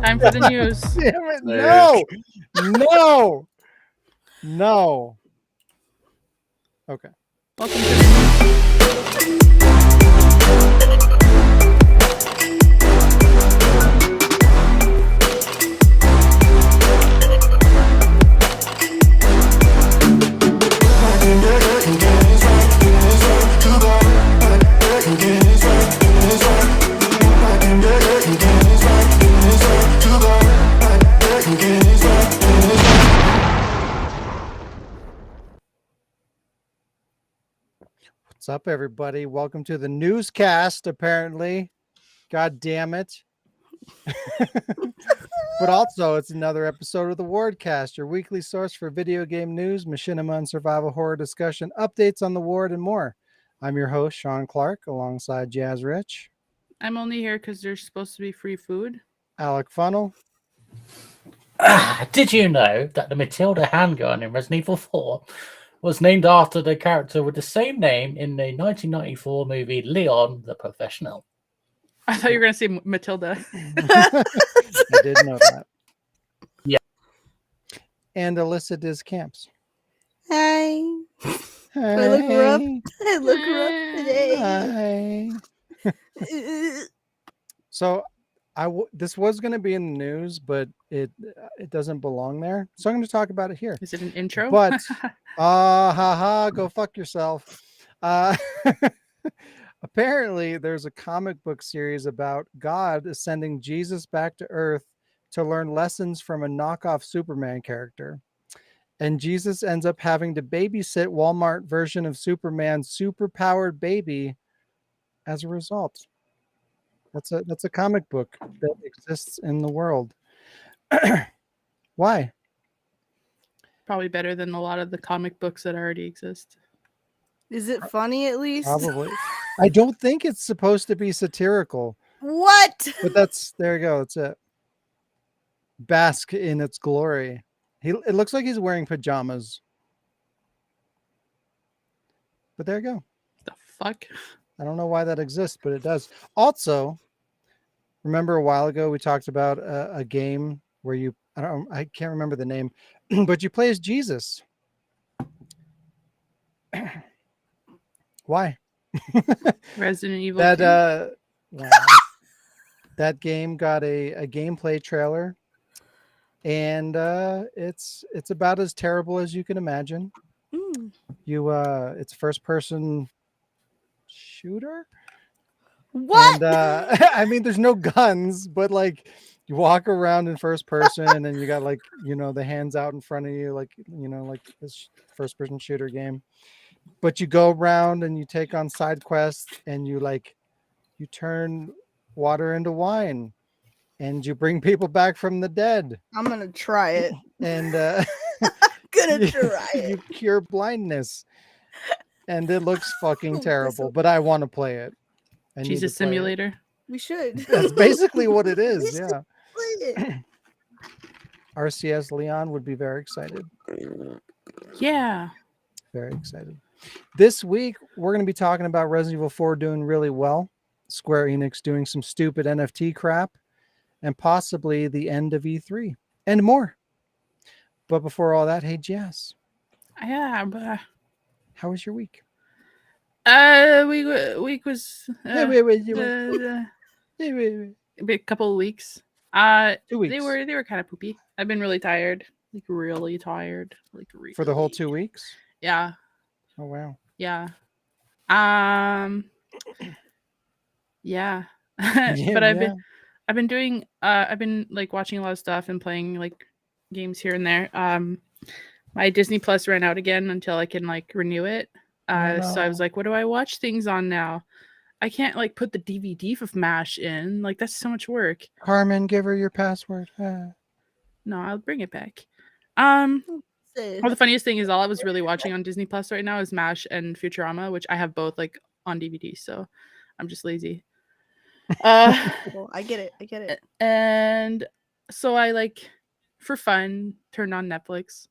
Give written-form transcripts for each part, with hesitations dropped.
Time for the news. Damn it, no. Okay. Welcome to the news. What's up, everybody? Welcome to the newscast, apparently. God damn it. But also, it's another episode of the Wardcast, your weekly source for video game news, machinima and survival horror discussion, updates on the Ward, and more. I'm your host, Sean Clark, alongside Jazz Rich. I'm only here because there's supposed to be free food. Alec Funnel. Did you know that the Matilda handgun in Resident Evil 4 was named after the character with the same name in the 1994 movie Leon the Professional? I thought you were going to say Matilda. I did know that. Yeah. And Alyssa Diz Camps. Hi. Hey. I look rough. I look rough today. Hi. So this was going to be in the news, but it doesn't belong there. So I'm going to talk about it here. Is it an intro? But go fuck yourself. Apparently, there's a comic book series about God sending Jesus back to Earth to learn lessons from a knockoff Superman character. And Jesus ends up having to babysit Walmart version of Superman's superpowered baby as a result. That's a comic book that exists in the world. Why? Probably better than a lot of the comic books that already exist. Is it funny at least? Probably. I don't think it's supposed to be satirical. What? But there you go. That's it. Bask in its glory. It looks like he's wearing pajamas. But there you go. The fuck? I don't know why that exists, but it does. Also, remember a while ago we talked about a game where I can't remember the name, but you play as Jesus. Why? Resident Evil. That game got a gameplay trailer, and it's about as terrible as you can imagine. It's first person shooter. What? And I mean, there's no guns, but like you walk around in first person, and then you got like the hands out in front of you, like like this first person shooter game. But you go around and you take on side quests, and you turn water into wine, and you bring people back from the dead. I'm gonna try it. And Gonna try it. You cure blindness, and it looks fucking terrible. But I want to play it. Jesus Simulator. We should. That's basically what it is. Yeah. Play it. RCS Leon would be very excited. Yeah. Very excited. This week, we're going to be talking about Resident Evil 4 doing really well, Square Enix doing some stupid NFT crap, and possibly the end of E3, and more. But before all that, hey, Jess. Yeah, but... How was your week? Week was... Wait. A couple of weeks. 2 weeks. They were kind of poopy. I've been really tired. Like, really tired. Like, really. For the whole 2 weeks? Yeah. Oh, wow. Yeah. Yeah. But I've been like watching a lot of stuff and playing like games here and there. My Disney Plus ran out again until I can like renew it. So I was like, what do I watch things on now? I can't like put the DVD of MASH in. Like that's so much work. Carmen, give her your password. No, I'll bring it back. So, Well, the funniest thing is all I was really watching on Disney Plus right now is MASH and Futurama, which I have both like on DVD, so I'm just lazy. well, I get it. And so I like for fun turned on Netflix.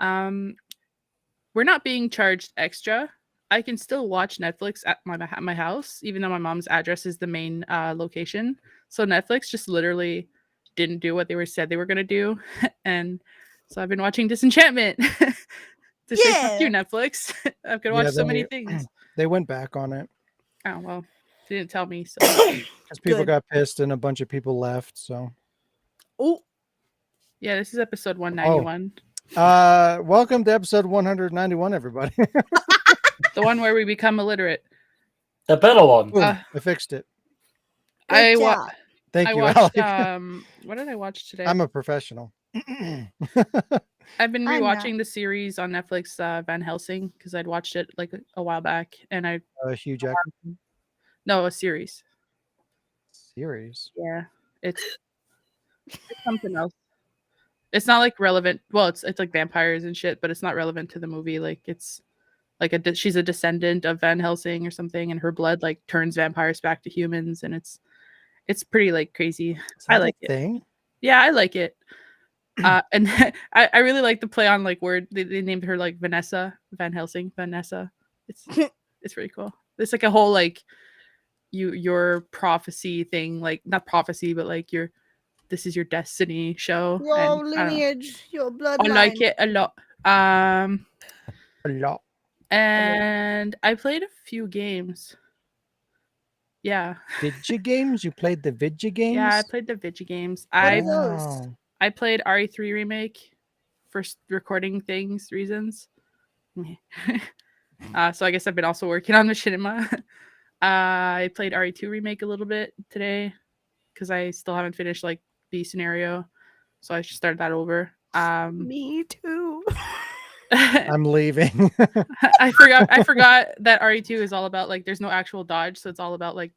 We're not being charged extra. I can still watch Netflix at my house, even though my mom's address is the main location. So Netflix just literally didn't do what they said they were gonna do, and so I've been watching Disenchantment. To say fuck you, Yeah. Netflix. I could watch so many things. They went back on it Oh well, they didn't tell me. So because people Good. got pissed and a bunch of people left. So, Oh, yeah, this is episode 191, welcome to episode 191, everybody. the one where we become illiterate. The better one. Boom, I fixed it. I good wa- job. Thank I you, watched. Alec. What did I watch today? I'm a professional. I've been I'm not. rewatching the series on Netflix, Van Helsing, because I'd watched it like a while back, and Hugh Jackman a series. series. Yeah, it's something else. It's not like relevant. Well, it's like vampires and shit, but it's not relevant to the movie. Like it's like she's a descendant of Van Helsing or something, and her blood like turns vampires back to humans, and it's pretty like crazy. Is that I like a it. thing? Yeah, I like it. And I really like the play on like word. They named her like Vanessa Van Helsing. Vanessa. It's pretty cool. It's like a whole like your prophecy thing, like not prophecy, but like this is your destiny show. Your and I don't know. lineage, your bloodline. I like it a lot. A lot. And I played a few games. Yeah. Vidya games? You played the Vidya games? Yeah, I played the Vidya games. What are those? Wow. I played RE3 remake for recording reasons. So I guess I've been also working on Machinima. I played RE2 remake a little bit today because I still haven't finished like the scenario, so I should start that over. Me too. I'm leaving. I forgot that RE2 is all about like there's no actual dodge, so it's all about like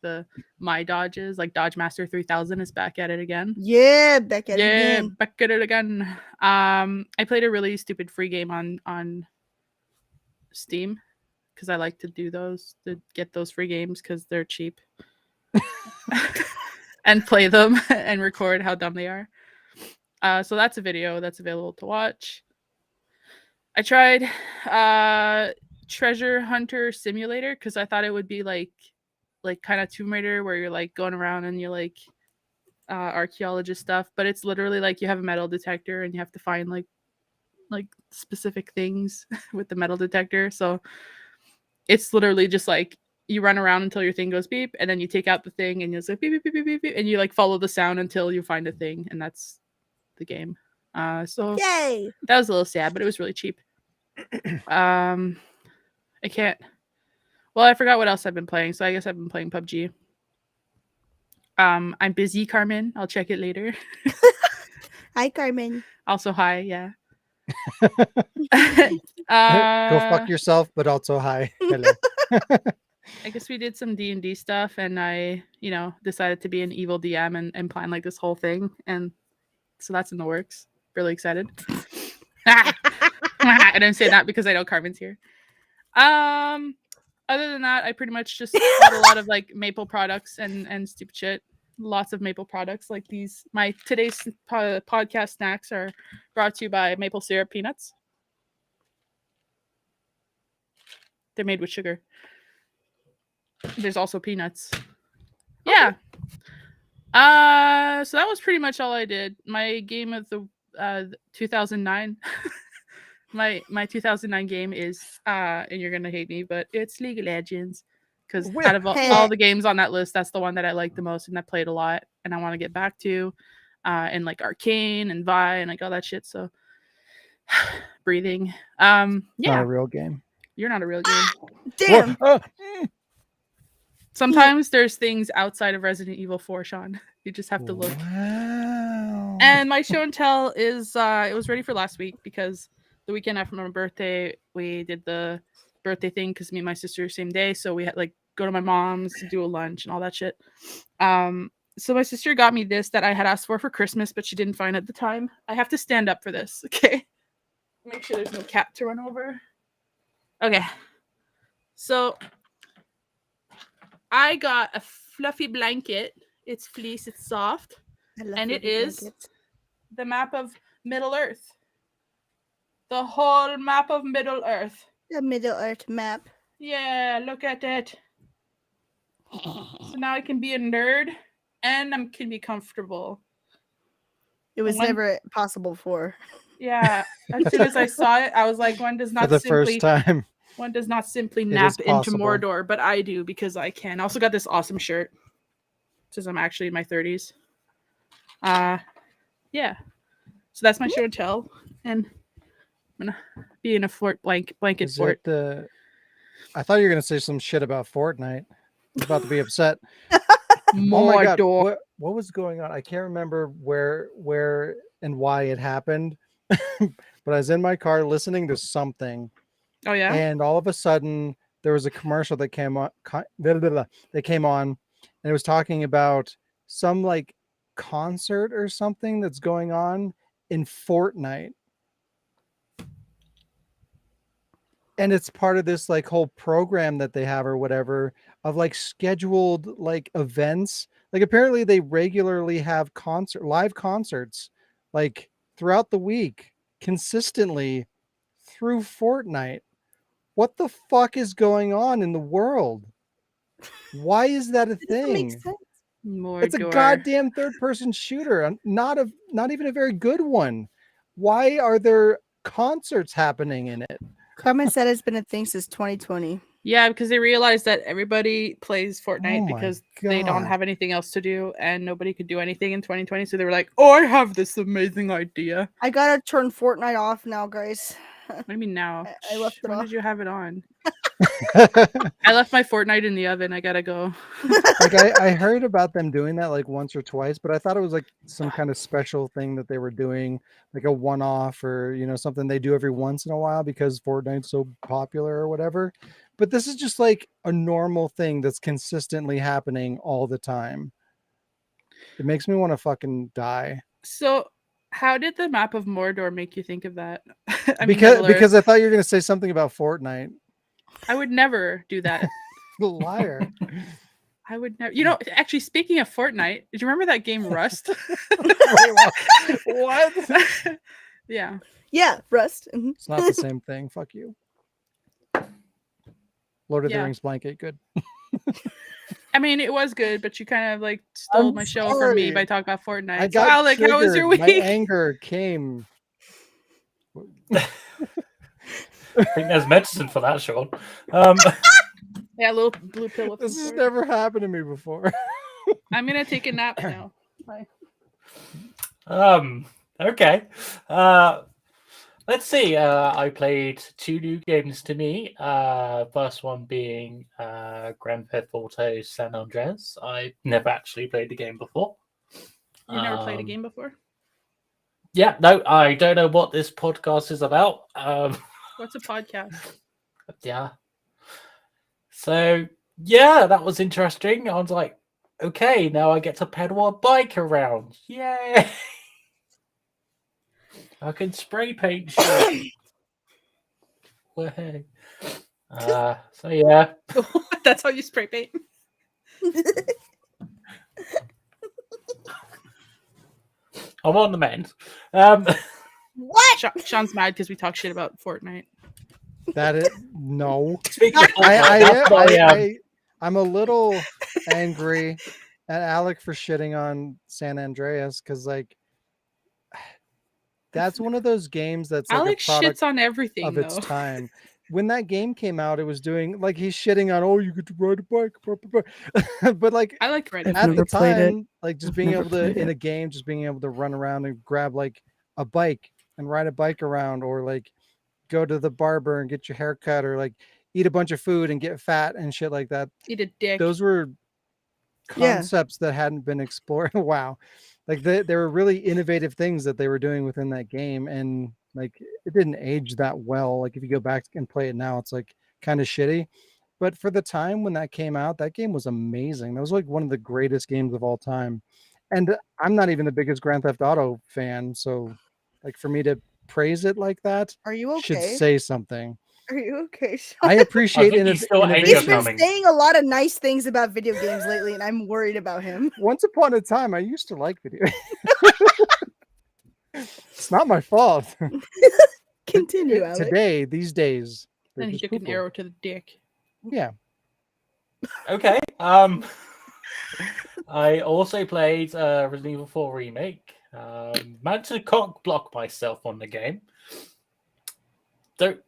my dodges. Like Dodge Master 3000 is back at it again. Yeah, back at it again. Back at it again. I played a really stupid free game on Steam because I like to do those to get those free games because they're cheap and play them and record how dumb they are. So that's a video that's available to watch. I tried Treasure Hunter Simulator because I thought it would be like kind of Tomb Raider where you're like going around and you're like archaeologist stuff, but it's literally like you have a metal detector and you have to find like specific things with the metal detector. So it's literally just like you run around until your thing goes beep, and then you take out the thing and it's like beep beep beep beep beep, and you like follow the sound until you find a thing, and that's the game. So Yay! that was a little sad, but it was really cheap. I can't. Well, I forgot what else I've been playing, so I guess I've been playing PUBG. I'm busy, Carmen. I'll check it later. Hi, Carmen. Also, hi, yeah. Go fuck yourself, but also hi. Hello. I guess we did some D&D stuff, and I, decided to be an evil DM and plan like this whole thing, and so that's in the works. Really excited. I didn't say that because I know Carmen's here. Other than that, I pretty much just bought a lot of like Maple products and stupid shit. Lots of Maple products like these. My today's podcast snacks are brought to you by maple syrup peanuts. They're made with sugar. There's also peanuts. Yeah. So that was pretty much all I did. My game of the 2009. my 2009 game is and you're gonna hate me, but it's League of Legends. Because out of all the games on that list, that's the one that I like the most and I played a lot and I want to get back to. And like Arcane and Vi and like all that shit. So breathing. Yeah. Not a real game. You're not a real game. Damn. Sometimes there's things outside of Resident Evil 4, Sean. You just have to look. Wow. And my show and tell is it was ready for last week because the weekend after my birthday, we did the birthday thing because me and my sister same day. So we had like go to my mom's to do a lunch and all that shit. So my sister got me this that I had asked for Christmas, but she didn't find at the time. I have to stand up for this, okay? Make sure there's no cat to run over. Okay. So I got a fluffy blanket. It's fleece, it's soft. I love And it fluffy is blankets. the map of Middle Earth. The whole map of Middle Earth. The Middle Earth map. Yeah, look at it. So now I can be a nerd and I can be comfortable. It was When- never possible before. Yeah. As soon as I saw it, I was like, one does For not the simply first time. one does not simply is nap into possible. Mordor, but I do because I can. I also got this awesome shirt. Says I'm actually in my 30s. Yeah. So that's my show and tell. And I'm gonna be in a blanket Is fort. it the? I thought you were gonna say some shit about Fortnite. I was about to be upset. Oh my god! Mordor. What was going on? I can't remember where and why it happened. But I was in my car listening to something, Oh yeah. and all of a sudden there was a commercial that came on. That came on, and it was talking about some like concert or something that's going on in Fortnite. And it's part of this like whole program that they have or whatever of like scheduled like events. Like apparently they regularly have live concerts like throughout the week consistently through Fortnite. What the fuck is going on in the world? Why is that a It doesn't make thing? sense. Mordor. It's a goddamn third-person shooter, not even a very good one. Why are there concerts happening in it? Carmen said it's been a thing since 2020. Yeah, because they realized that everybody plays Fortnite Oh my because they don't God. have anything else to do and nobody could do anything in 2020. So they were like, oh, I have this amazing idea. I gotta turn Fortnite off now, guys. What do you mean now? I left it When off. did you have it on? I left my Fortnite in the oven. I gotta go. Like I heard about them doing that like once or twice, but I thought it was like some kind of special thing that they were doing, like a one-off or something they do every once in a while because Fortnite's so popular or whatever. But this is just like a normal thing that's consistently happening all the time. It makes me want to fucking die. So, how did the map of Mordor make you think of that? I mean, because Middle Earth. because I thought you were gonna say something about Fortnite. I would never do that. Liar. I would never. Actually, speaking of Fortnite, did you remember that game Rust? Wait, what? Yeah. Yeah, Rust. Mhm. It's not the same thing. Fuck you. Lord of the Yeah. Rings blanket, good. I mean, it was good, but you kind of like stole I'm my show from me sorry. by talking about Fortnite. I So, got Alec, how was your triggered. week? My anger came. I think there's medicine for that, Sean. Yeah, a little blue pill. This has never happened to me before. I'm gonna take a nap now. Bye. Okay. Let's see. I played 2 new games to me. First one being Grand Theft Auto San Andreas. I never actually played the game before. You never played a game before? Yeah, no, I don't know what this podcast is about. What's a podcast? Yeah. So, yeah, that was interesting. I was like, okay, now I get to pedal a bike around. Yay! I can spray paint shit. Way. So, yeah. That's how you spray paint. I'm on the mend. What? Sean's mad because we talk shit about Fortnite. That is no. Speaking of Fortnite, I'm a little angry at Alec for shitting on San Andreas because like that's one of those games that's like Alex a product shits on everything of its though. time. When that game came out, it was doing like he's shitting on, oh, you get to ride a bike, blah, blah, blah. But like I like Reddit. I've at the never played it. time, like just I've being never able to played in it. a game, just being able to run around and grab like a bike and ride a bike around, or like go to the barber and get your hair cut, or like eat a bunch of food and get fat and shit like that. Eat a dick. Those were Yeah. concepts that hadn't been explored. Wow. Like there were really innovative things that they were doing within that game, and like it didn't age that well. Like if you go back and play it now, it's like kind of shitty. but for the time when that came out, that game was amazing. That was like one of the greatest games of all time. And I'm not even the biggest Grand Theft Auto fan, so like for me to praise it like that Are you should okay? say something. Are you okay, Sean? I appreciate think he's still innovation. He's anger been coming. saying a lot of nice things about video games lately, and I'm worried about him. Once upon a time, I used to like video. It's not my fault. Continue, Alex. Today, these days, they're Then he just took an poo-poo. arrow to the dick. Yeah. Okay. I also played Resident Evil 4 Remake. Managed to cock block myself on the game. Don't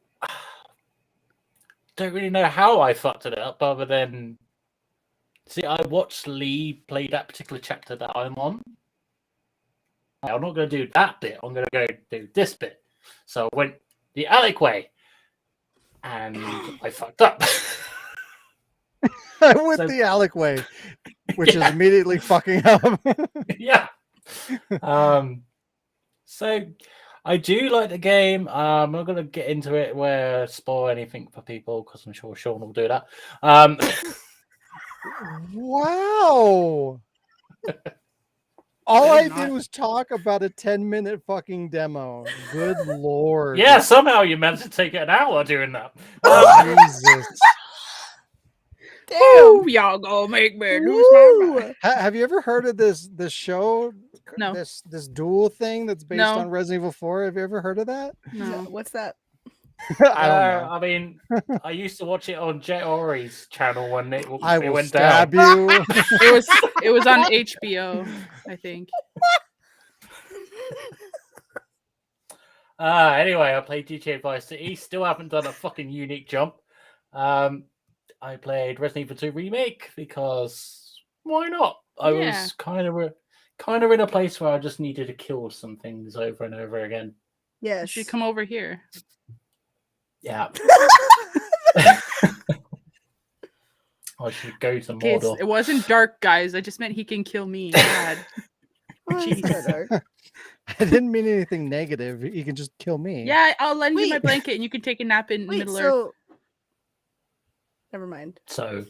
really know how I fucked it up, other than I watched Lee play that particular chapter that I'm on. I'm not going to do that bit. I'm going to go do this bit. So I went the Alec way, and I fucked up. I went So- the Alec way, which Yeah. is immediately fucking up. Yeah. So I do like the game. I'm not going to get into it where spoil anything for people because I'm sure Sean will do that. Wow. All I Not. did was talk about a 10-minute fucking demo. Good lord. Yeah, somehow you managed to take an hour doing that. Jesus. Damn. Ooh, y'all gonna make me lose my mind. Woo! Have you ever heard of this show? No. This duel thing that's based No. on Resident Evil 4? Have you ever heard of that? No. What's that? I don't know. I mean, I used to watch it on Jet Ori's channel when it I it will went stab down. you. It was on HBO, I think. Anyway, I played GTA Vice City. Still haven't done a fucking unique jump. I played Resident Evil 2 Remake because why not? I Yeah. was kind of in a place where I just needed to kill some things over and over again. You Yes. should come over here. Yeah, I should go to Okay, Mordor. it wasn't dark, guys. I just meant he can kill me. God. Oh, that's Jeez. kinda dark. I didn't mean anything negative. You can just kill me. Yeah, I'll lend you my Wait. blanket and you can take a nap in Wait, Middle Earth. so never mind. So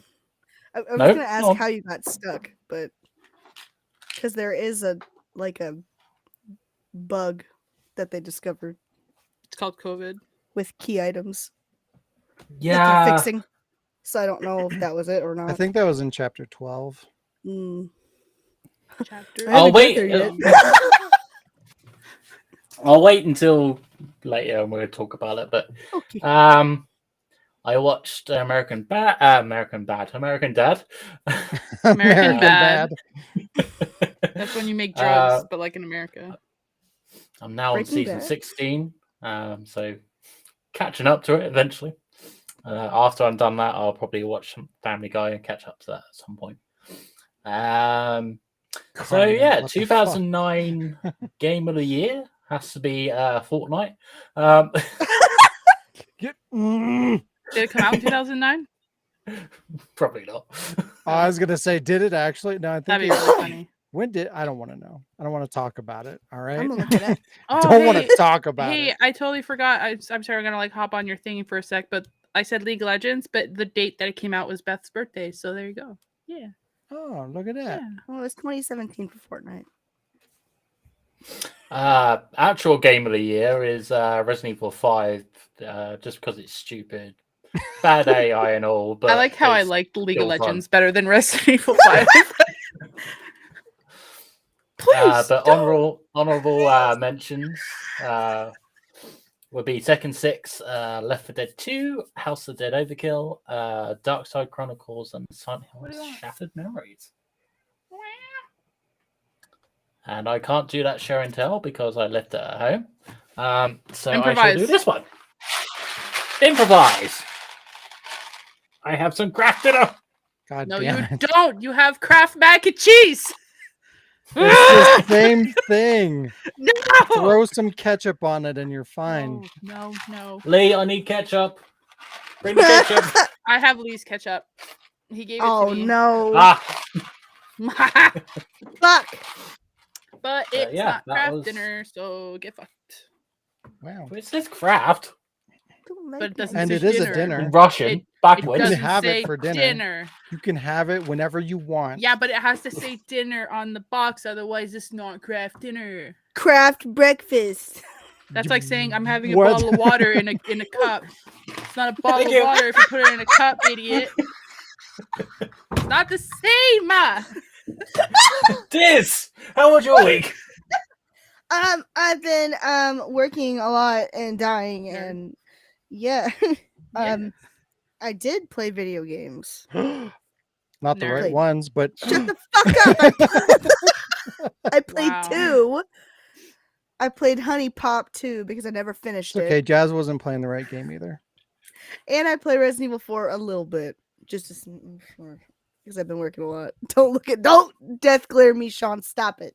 I was No, gonna ask go on. how you got stuck, but because there is a bug that they discovered It's called COVID. with key items that yeah, they're fixing. So I don't know if that was it or not. I think that was in chapter 12. Mm. Chapter. I I'll haven't got wait. there yet. I'll wait until later and we'll talk about it. But Okay. I watched American Dad. American Bad. That's when you make drugs, but like in America. I'm now on Breaking season Bad? 16, so catching up to it eventually. After I'm done that, I'll probably watch some Family Guy and catch up to that at some point. So Crying out, yeah, what the fuck? 2009 Game of the Year has to be Fortnite. Did it come out in 2009? Probably not. I was gonna say, did it actually? No, I think That'd be it- really funny. when did I don't want to know. I don't want to talk about it. All right. I'm gonna look it up. Oh, Don't want hey, to talk about hey, it. I totally forgot. I'm sorry, I'm gonna like hop on your thingy for a sec, but I said League of Legends, but the date that it came out was Beth's birthday, so there you go. Yeah, Oh, look at that. yeah. Oh, it's 2017 for Fortnite. Actual Game of the Year is Resident Evil 5, just because it's stupid. Bad AI and all, but I like how I it's liked League of still fun. Legends better than Resident Evil 5. Please, but don't. honorable mentions would be Tekken 6, Left 4 Dead 2, House of Dead Overkill, Dark Side Chronicles, and Silent What do Hill you want? Shattered Memories. And I can't do that show and tell because I left it at home. So I shall Improvise. do this one. Improvise. I have some craft dinner. God No, damn you it. don't. You have Kraft mac and cheese. It's the same thing. No. Throw some ketchup on it and you're fine. No, no. Lee, I need ketchup. Bring the ketchup. I have Lee's ketchup. He gave it Oh to me. no! Ah, Fuck! But it's yeah, not that Kraft was- dinner, so get fucked. Wow. it says craft Don't make But it me- doesn't And say it is a dinner. in Russian. backwards. doesn't have it say for dinner. dinner. You can have it whenever you want. Yeah, but it has to say dinner on the box, otherwise it's not craft dinner. Craft breakfast. That's like saying I'm having a What? bottle of water in a cup. It's not a bottle Thank of you. water if you put it in a cup, idiot. It's not the same. This. How was your week? I've been working a lot and dying, Nerd. and yeah. Yeah. I did play video games. Not the Nerd. right ones, but Shut the fuck up! I played Wow. 2. I played Honey Pop 2 because I never finished it's okay. it, Jazz wasn't playing the right game either. and I played Resident Evil 4 a little bit, just because I've been working a lot. Don't death glare me, Sean. Stop it.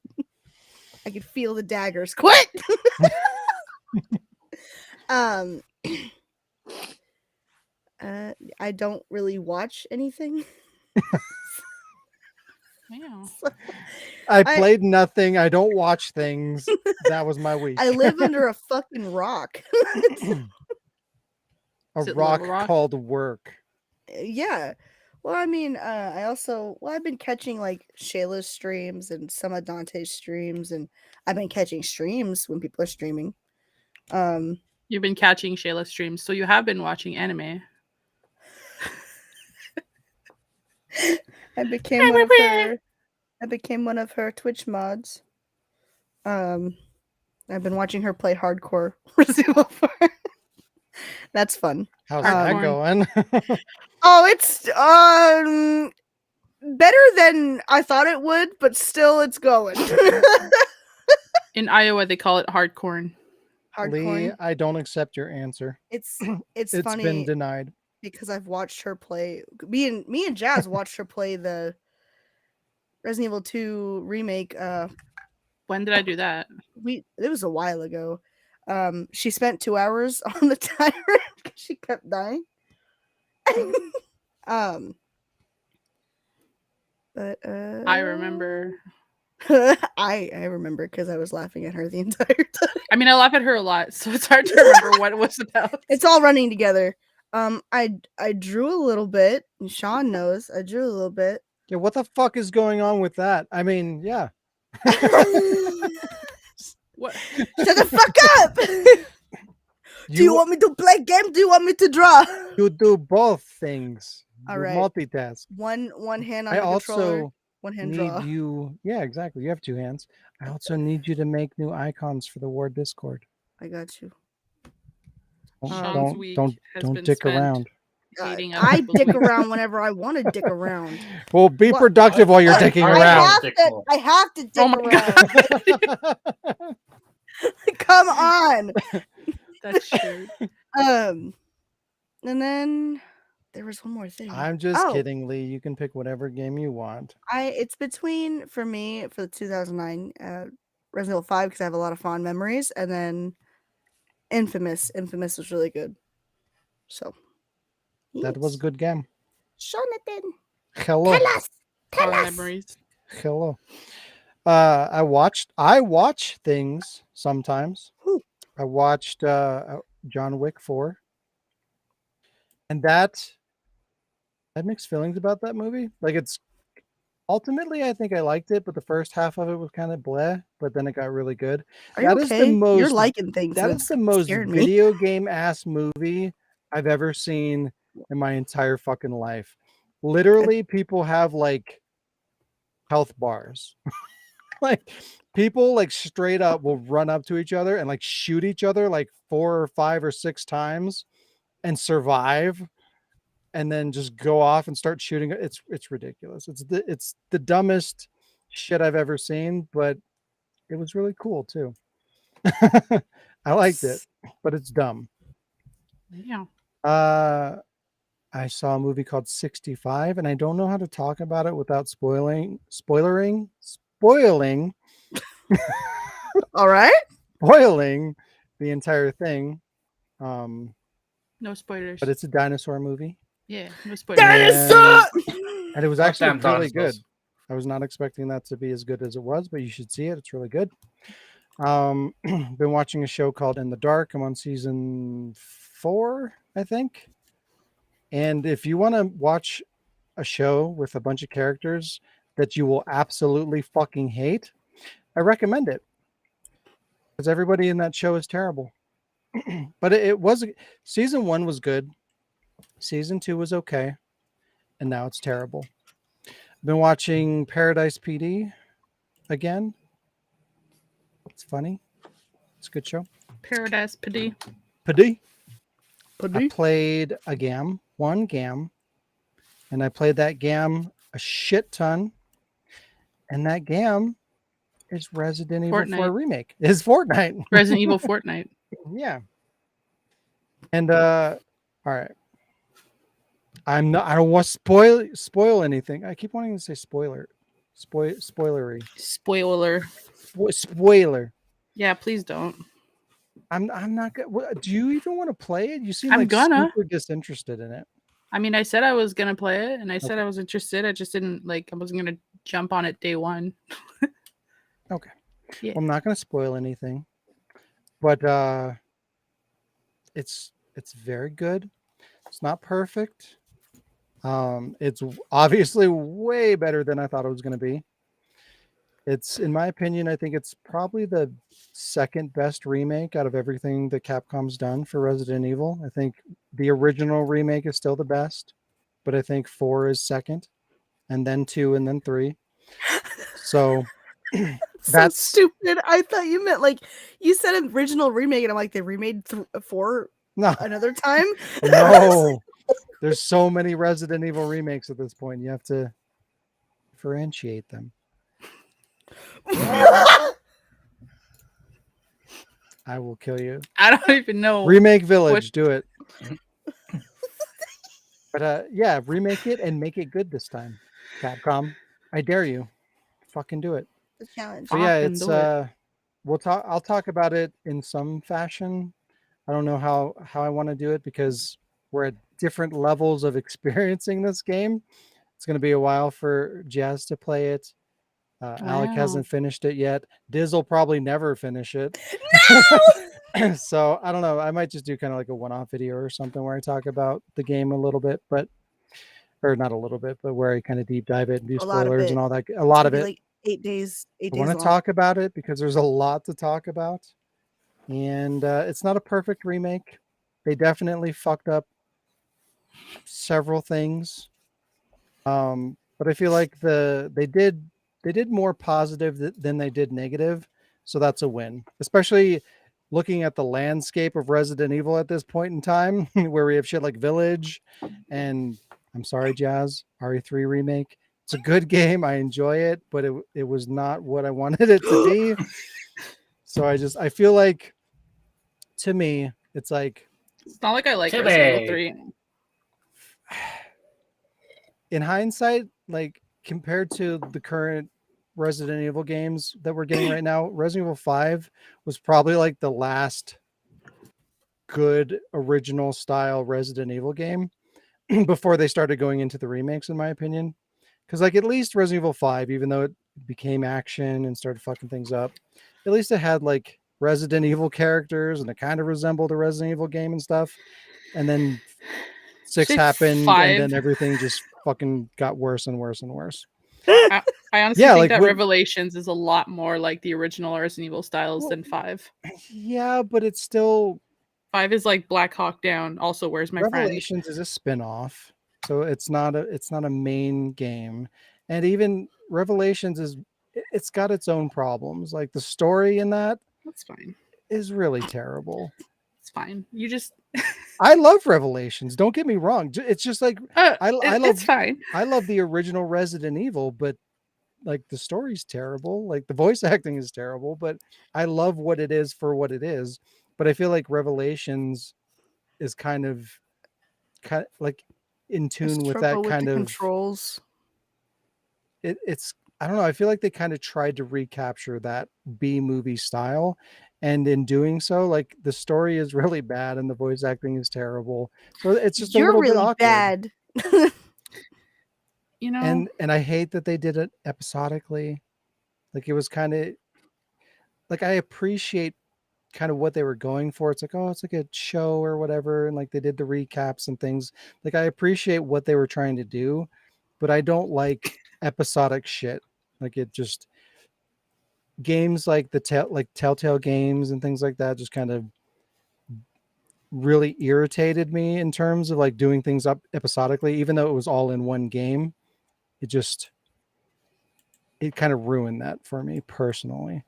I can feel the daggers. Quit. I don't really watch anything. Yeah. I played nothing. I don't watch things. That was my week. I live under a fucking rock. a Is it rock Little Rock? called work. Yeah. Well, I mean, I've been catching like Shayla's streams and some of Dante's streams, and I've been catching streams when people are streaming. You've been catching Shayla streams, so you have been watching anime. I became one of her Twitch mods. I've been watching her play hardcore Resident Evil 4. That's fun. How's that Hardcore. going? Oh, it's better than I thought it would, but still it's going. In Iowa, they call it hardcore. Lee, Hardcore. I don't accept your answer. It's It's funny been denied. because I've watched her play. Me and Jazz watched her play the Resident Evil 2 remake. When did I do that? It was a while ago. She spent 2 hours on the timer because she kept dying. But I remember. I remember because I was laughing at her the entire time. I mean, I laugh at her a lot, so it's hard to remember what it was about. It's all running together. I drew a little bit, and Sean knows I drew a little bit. Yeah, what the fuck is going on with that? I mean, yeah. What? Shut the fuck up! Do you want me to play game? Do you want me to draw? You do both things. All You right. multitask. One hand on I the controller, also one hand need draw. you. Yeah, exactly. You have 2 hands. I also need you to make new icons for the Ward Discord. I got you. Sean's week has Don't been dick spent around. hating I other dick people's around whenever I want to dick around. Well, be What? productive while you're I- dicking I around. I have to dick Oh my around. Come on. That's true. And then there was one more thing. I'm just Oh. kidding, Lee. You can pick whatever game you want. It's between for me for the 2009 Resident Evil 5 because I have a lot of fond memories, and then Infamous. Infamous was really good. So That was a good game. Jonathan, Hello. tell Fond us. memories. Hello. I watch things sometimes. Whew. I watched John Wick 4. And I had mixed feelings about that movie. Like, it's ultimately I think I liked it, but the first half of it was kind of bleh, but then it got really good. Are you That is the okay? You're most- liking things. That and is the it's most scaring me. video game ass movie I've ever seen in my entire fucking life. Literally, people have like health bars. Like, people like straight up will run up to each other and like shoot each other like 4 or 5 or 6 times and survive, and then just go off and start shooting. It's ridiculous. It's the dumbest shit I've ever seen, but it was really cool too. I liked it, but it's dumb. Yeah. I saw a movie called 65, and I don't know how to talk about it without spoiling All right. spoiling the entire thing. No spoilers. But it's a dinosaur movie, Yeah, no spoilers. Dinosaur! and it was actually Goddamn really good. dinosaurs. I was not expecting that to be as good as it was, but you should see it. It's really good. Been watching a show called In the Dark. I'm on season 4, I think. And if you want to watch a show with a bunch of characters that you will absolutely fucking hate, I recommend it. Because everybody in that show is terrible. But it was season 1 was good. Season 2 was okay. And now it's terrible. I've been watching Paradise PD again. It's funny. It's a good show. Paradise PD. PD. I Pudding? played one gam, and I played that gam a shit ton. And that gam is Resident Evil 4 Fortnite. remake. Is Fortnite. Resident Evil Fortnite. Yeah. And all right. I don't want to spoil anything. I keep wanting to say spoilery. Spoiler. Spoiler. Yeah, please don't. I'm not gonna. Do you even want to play it? You seem I'm like gonna. super disinterested in it. I mean, I said I was gonna play it, and I said I was interested. I just didn't I wasn't gonna jump on it day one. Okay. Yeah. Well, I'm not gonna spoil anything, but it's very good. It's not perfect. It's obviously way better than I thought it was gonna be. It's, in my opinion, I think it's probably the second best remake out of everything that Capcom's done for Resident Evil. I think the original remake is still the best, but I think 4 is second, and then 2, and then 3. So So stupid. I thought you meant you said original remake, and I'm like, they remade 4 no, another time? no. There's so many Resident Evil remakes at this point. You have to differentiate them. I will kill you. I don't even know. Remake Village, do it. But yeah, remake it and make it good this time. Capcom, I dare you. Fucking do it. The challenge. So yeah, Fucking it's do it. I'll talk about it in some fashion. I don't know how I want to do it because we're at different levels of experiencing this game. It's going to be a while for Jazz to play it. Alec Wow. hasn't finished it yet. Diz will probably never finish it. No! So I don't know. I might just do kind of like a one-off video or something where I talk about the game a little bit, or not a little bit, but where I kind of deep dive it and do A lot of spoilers it. and all that. A lot of Maybe it. like 8 days. 8 I days want to long. talk about it because there's a lot to talk about, and it's not a perfect remake. They definitely fucked up several things, but I feel like they did more positive than they did negative, so that's a win. Especially looking at the landscape of Resident Evil at this point in time, where we have shit like Village, and I'm sorry, Jazz, RE3 remake. It's a good game. I enjoy it, but it was not what I wanted it to be. So I feel like, to me, it's like, It's not like I like Timmy. Resident Evil 3. in hindsight, like compared to the current Resident Evil games that we're getting right now, Resident Evil 5 was probably like the last good original style Resident Evil game before they started going into the remakes, in my opinion. Because like at least Resident Evil 5, even though it became action and started fucking things up, at least it had like Resident Evil characters and it kind of resembled a Resident Evil game and stuff. And then 6 Say happened, 5. and then everything just fucking got worse and worse and worse. I honestly Yeah, think like that what- Revelations is a lot more like the original Resident Evil styles Well- than 5. Yeah, but it's still 5 is like Black Hawk Down. Also, Where's My Friend? Revelations is a spin-off, so it's not a main game. And even Revelations it's got its own problems. Like the story in that That's fine. is really terrible. It's fine. You just I love Revelations. Don't get me wrong. It's just like I love it's fine. I love the original Resident Evil, but like the story's terrible. Like the voice acting is terrible, but I love what it is for what it is. But I feel like Revelations is kind of like in tune with that Struggle kind the of controls. it's I don't know. I feel like they kind of tried to recapture that B movie style. And in doing so, like the story is really bad and the voice acting is terrible. So it's just a You're little bit really awkward. bad. You know, And I hate that they did it episodically. Like it was kind of like I appreciate kind of what they were going for. It's like, oh, it's like a show or whatever, and like they did the recaps and things. Like I appreciate what they were trying to do, but I don't like episodic shit. Like it just games like like Telltale games and things like that just kind of really irritated me in terms of like doing things up episodically, even though it was all in one game. It kind of ruined that for me personally.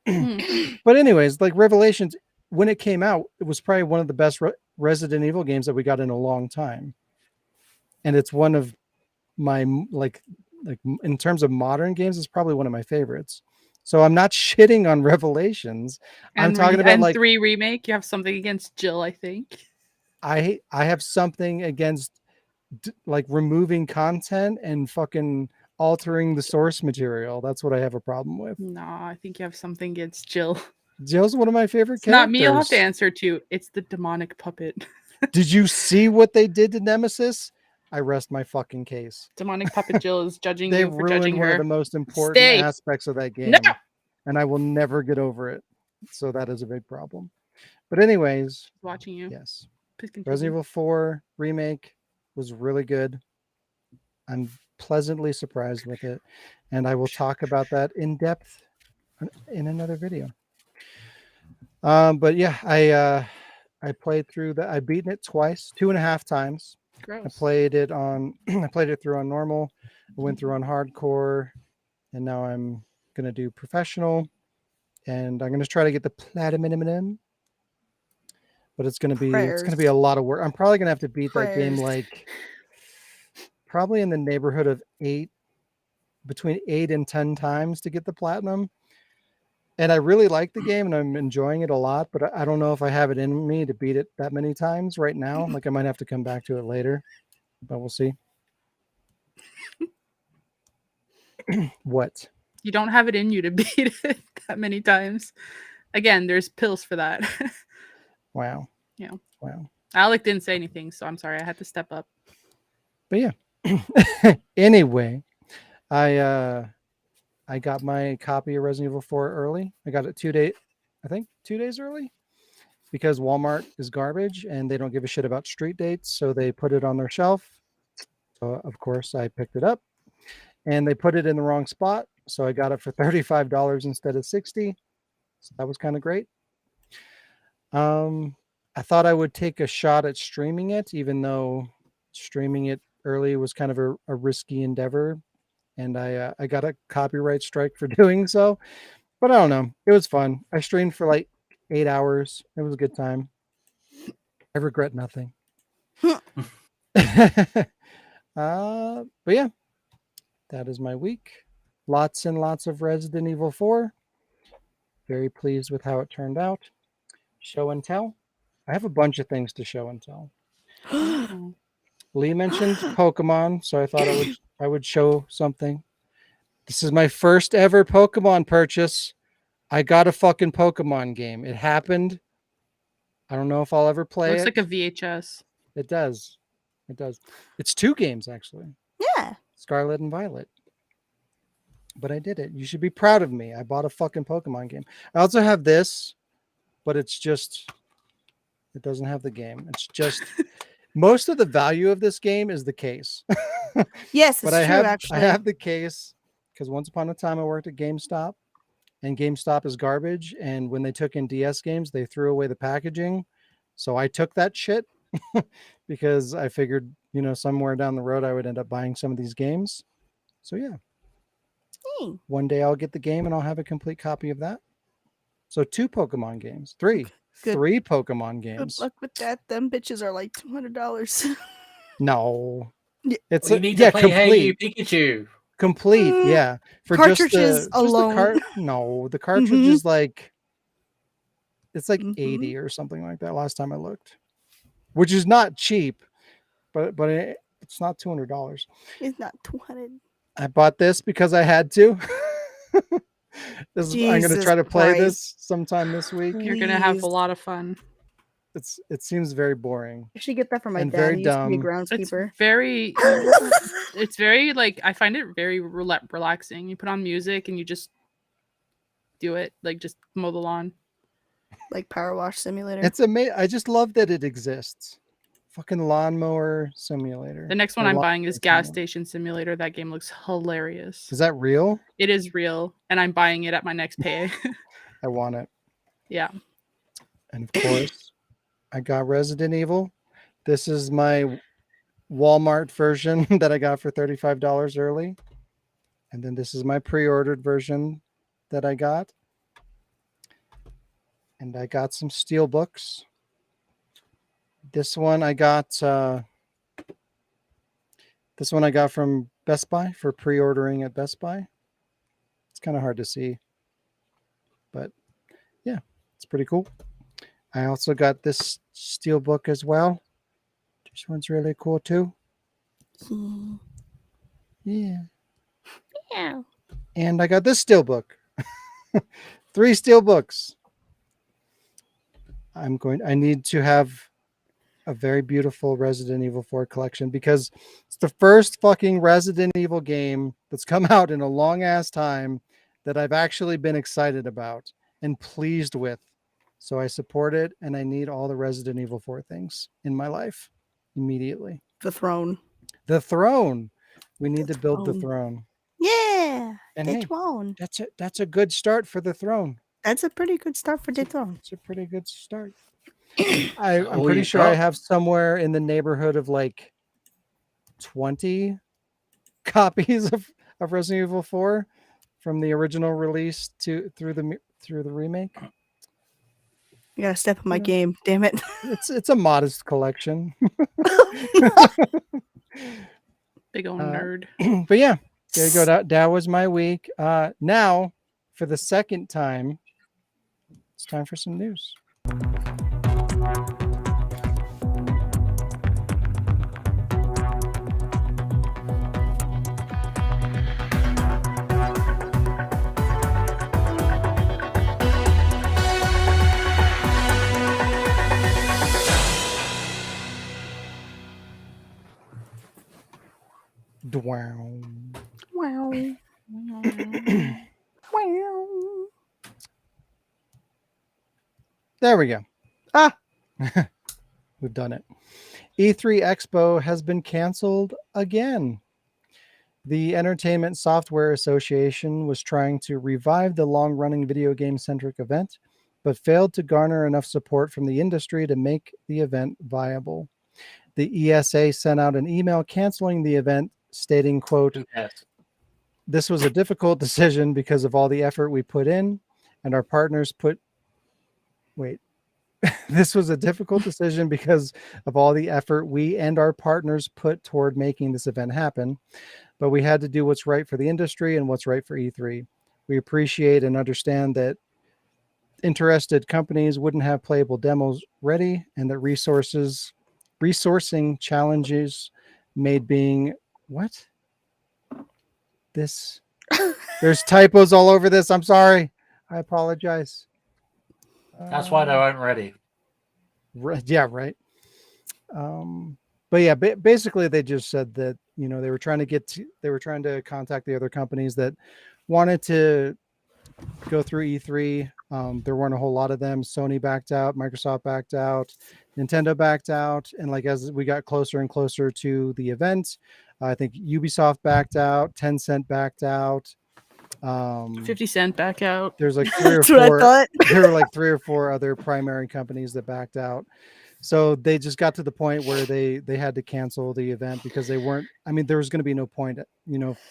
But anyways, like Revelations, when it came out, it was probably one of the best Resident Evil games that we got in a long time. And it's one of my like in terms of modern games, it's probably one of my favorites. So I'm not shitting on Revelations. I'm talking about like 3 remake. You have something against Jill, I think. I have something against like removing content and fucking altering the source material. That's what I have a problem with. No, I think you have something against Jill. Jill's one of my favorite It's characters. not me. You'll have to answer to. It's the demonic puppet. Did you see what they did to Nemesis? I rest my fucking case. Demonic puppet Jill is judging They you for judging ruined one her. of the most important Stay. aspects of that game. No! And I will never get over it. So that is a big problem. But anyways, Watching you. yes. Please continue. Resident Evil 4 remake was really good. I'm pleasantly surprised with it. And I will talk about that in depth in another video. But yeah, I played through that. I've beaten it twice, 2.5 times. Gross. I played it through on normal. I went through on hardcore, and now I'm gonna do professional, and I'm gonna try to get the platinum. But it's gonna be a lot of work. I'm probably gonna have to beat that game like probably in the neighborhood of between 8 and 10 times to get the platinum. And I really like the game and I'm enjoying it a lot, but I don't know if I have it in me to beat it that many times right now. Like I might have to come back to it later, but we'll see. What? You don't have it in you to beat it that many times. Again, there's pills for that. Wow. Yeah. Wow. Alec didn't say anything, so I'm sorry. I had to step up. But yeah. Anyway, I got my copy of Resident Evil 4 early. I got it 2 days early because Walmart is garbage and they don't give a shit about street dates. So they put it on their shelf. So of course I picked it up and they put it in the wrong spot. So I got it for $35 instead of $60. So that was kind of great. I thought I would take a shot at streaming it, even though streaming it early was kind of a risky endeavor. And I got a copyright strike for doing so, but I don't know. It was fun. I streamed for like 8 hours. It was a good time. I regret nothing. But yeah, that is my week. Lots and lots of Resident Evil 4. Very pleased with how it turned out. Show and tell. I have a bunch of things to show and tell. Lee mentioned Pokemon, so I thought I would show something. This is my first ever Pokemon purchase. I got a fucking Pokemon game. It happened. I don't know if I'll ever play it. Looks like a VHS. It does. It does. It's 2 games, actually. Yeah. Scarlet and Violet. But I did it. You should be proud of me. I bought a fucking Pokemon game. I also have this, but it doesn't have the game. It's just... Most of the value of this game is the case. Yes, but it's true, I have the case because once upon a time I worked at GameStop and GameStop is garbage. And when they took in DS games, they threw away the packaging. So I took that shit because I figured, somewhere down the road I would end up buying some of these games. So yeah. One day I'll get the game and I'll have a complete copy of that. So 2 Pokemon games. 3. Good. 3 Pokemon games. Good luck with that. Them bitches are like $200. No. Yeah. It's You need to play Hey You Pikachu. Complete, yeah. For cartridges alone. No, the cartridge is like it's like 80 Mhm. or something like that last time I looked. Which is not cheap, but it's not $200. It's not 200. I bought this because I had to. I'm going to try to play Christ. this sometime this week. You're going to have a Please. lot of fun. It seems very boring. I should get that for my And dad. very He used to be a dumb. groundskeeper. It's very like, I find it very relaxing. You put on music and you just do it, like just mow the lawn. Like Power Wash Simulator. It's amazing. I just love that it exists. Fucking lawnmower simulator. The next one Or I'm lawn buying is simulator. Gas Station Simulator. That game looks hilarious. Is that real? It is real, and I'm buying it at my next pay. I want it. Yeah. And of course, I got Resident Evil. This is my Walmart version that I got for $35 early. And then this is my pre-ordered version that I got. And I got some steel books. This one I got from Best Buy for pre-ordering at Best Buy. It's kind of hard to see. But yeah, it's pretty cool. I also got this steel book as well. This one's really cool too. Yeah. Yeah. And I got this steel book. 3 steel books. I need to have a very beautiful Resident Evil 4 collection because it's the first fucking Resident Evil game that's come out in a long ass time that I've actually been excited about and pleased with. So I support it, and I need all the Resident Evil 4 things in my life immediately. The throne. The throne. We need The to build the throne. throne. Yeah. And The hey, throne. that's a good start for the throne. That's a pretty good start for the throne. It's a pretty good start. I'm all pretty you sure I got? have somewhere in the neighborhood of like 20 copies of Resident Evil 4 from the original release through the remake. You gotta step up my Yeah. game. Damn it. It's a modest collection. Big old nerd. But yeah, there you go. That was my week. Now, for the second time, it's time for some news. Wow. Wow. Wow. There we go. Ah. We've done it. E3 Expo has been canceled again. The Entertainment Software Association was trying to revive the long-running video game-centric event, but failed to garner enough support from the industry to make the event viable. The ESA sent out an email canceling the event, stating, quote, Yes. "This was a difficult decision because of all the effort we put in and our partners put..." Wait. "This was a difficult decision because of all the effort we and our partners put toward making this event happen. But we had to do what's right for the industry and what's right for E3. We appreciate and understand that interested companies wouldn't have playable demos ready and that resourcing challenges made being..." What? There's typos all over this. I'm sorry. I apologize. That's why they weren't ready. Yeah, right. But yeah, basically they just said that, they were trying to contact the other companies that wanted to go through E3. There weren't a whole lot of them. Sony backed out, Microsoft backed out, Nintendo backed out, and as we got closer and closer to the event, I think Ubisoft backed out, Tencent backed out. 50 Cent back out. There's like 3 or That's what I 4. thought. There were like 3 or 4 other primary companies that backed out. So they just got to the point where they had to cancel the event because there was going to be no point,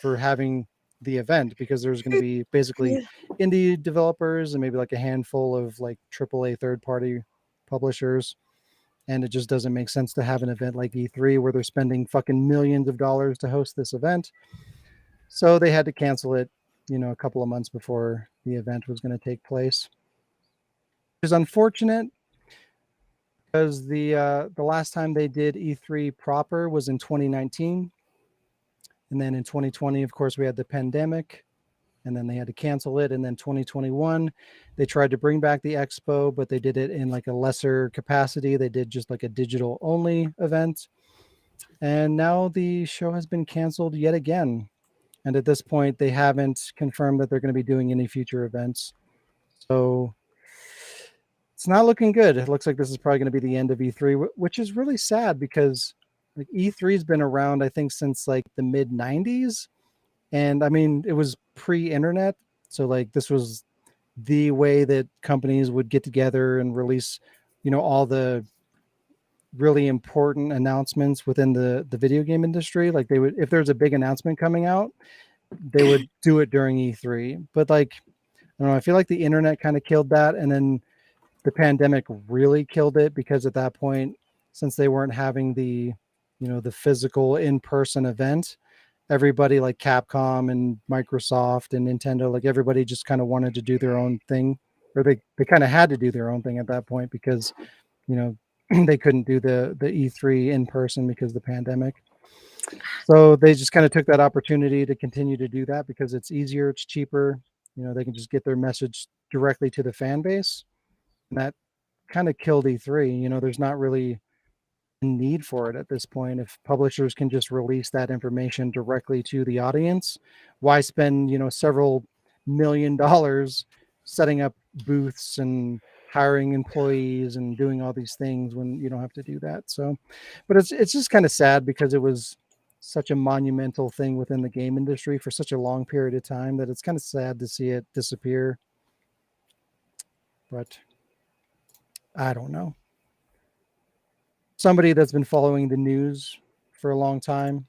for having the event, because there's going to be basically indie developers and maybe like a handful of like AAA third-party publishers. And it just doesn't make sense to have an event like E3 where they're spending fucking millions of dollars to host this event. So they had to cancel it, a couple of months before the event was going to take place. Which is unfortunate because the last time they did E3 proper was in 2019. And then in 2020, of course, we had the pandemic, and then they had to cancel it. And then 2021, they tried to bring back the expo, but they did it in like a lesser capacity. They did just like a digital only event. And now the show has been canceled yet again. And at this point, they haven't confirmed that they're going to be doing any future events. So it's not looking good. It looks like this is probably going to be the end of E3, which is really sad because like E3 has been around, I think, since like the mid 90s. And I mean, it was pre-internet. So like this was the way that companies would get together and release, all the really important announcements within the video game industry. Like they would, if there's a big announcement coming out, they would do it during E3. But like, I don't know, I feel like the internet kind of killed that. And then the pandemic really killed it because at that point, since they weren't having the physical in-person event, everybody like Capcom and Microsoft and Nintendo, like everybody just kind of wanted to do their own thing, or they kind of had to do their own thing at that point because, they couldn't do the E3 in person because of the pandemic. So they just kind of took that opportunity to continue to do that because it's easier, it's cheaper. They can just get their message directly to the fan base. And that kind of killed E3. There's not really a need for it at this point. If publishers can just release that information directly to the audience, why spend, several $1 million setting up booths and hiring employees and doing all these things when you don't have to do that? So, but it's just kind of sad because it was such a monumental thing within the game industry for such a long period of time that it's kind of sad to see it disappear. But I don't know. Somebody that's been following the news for a long time,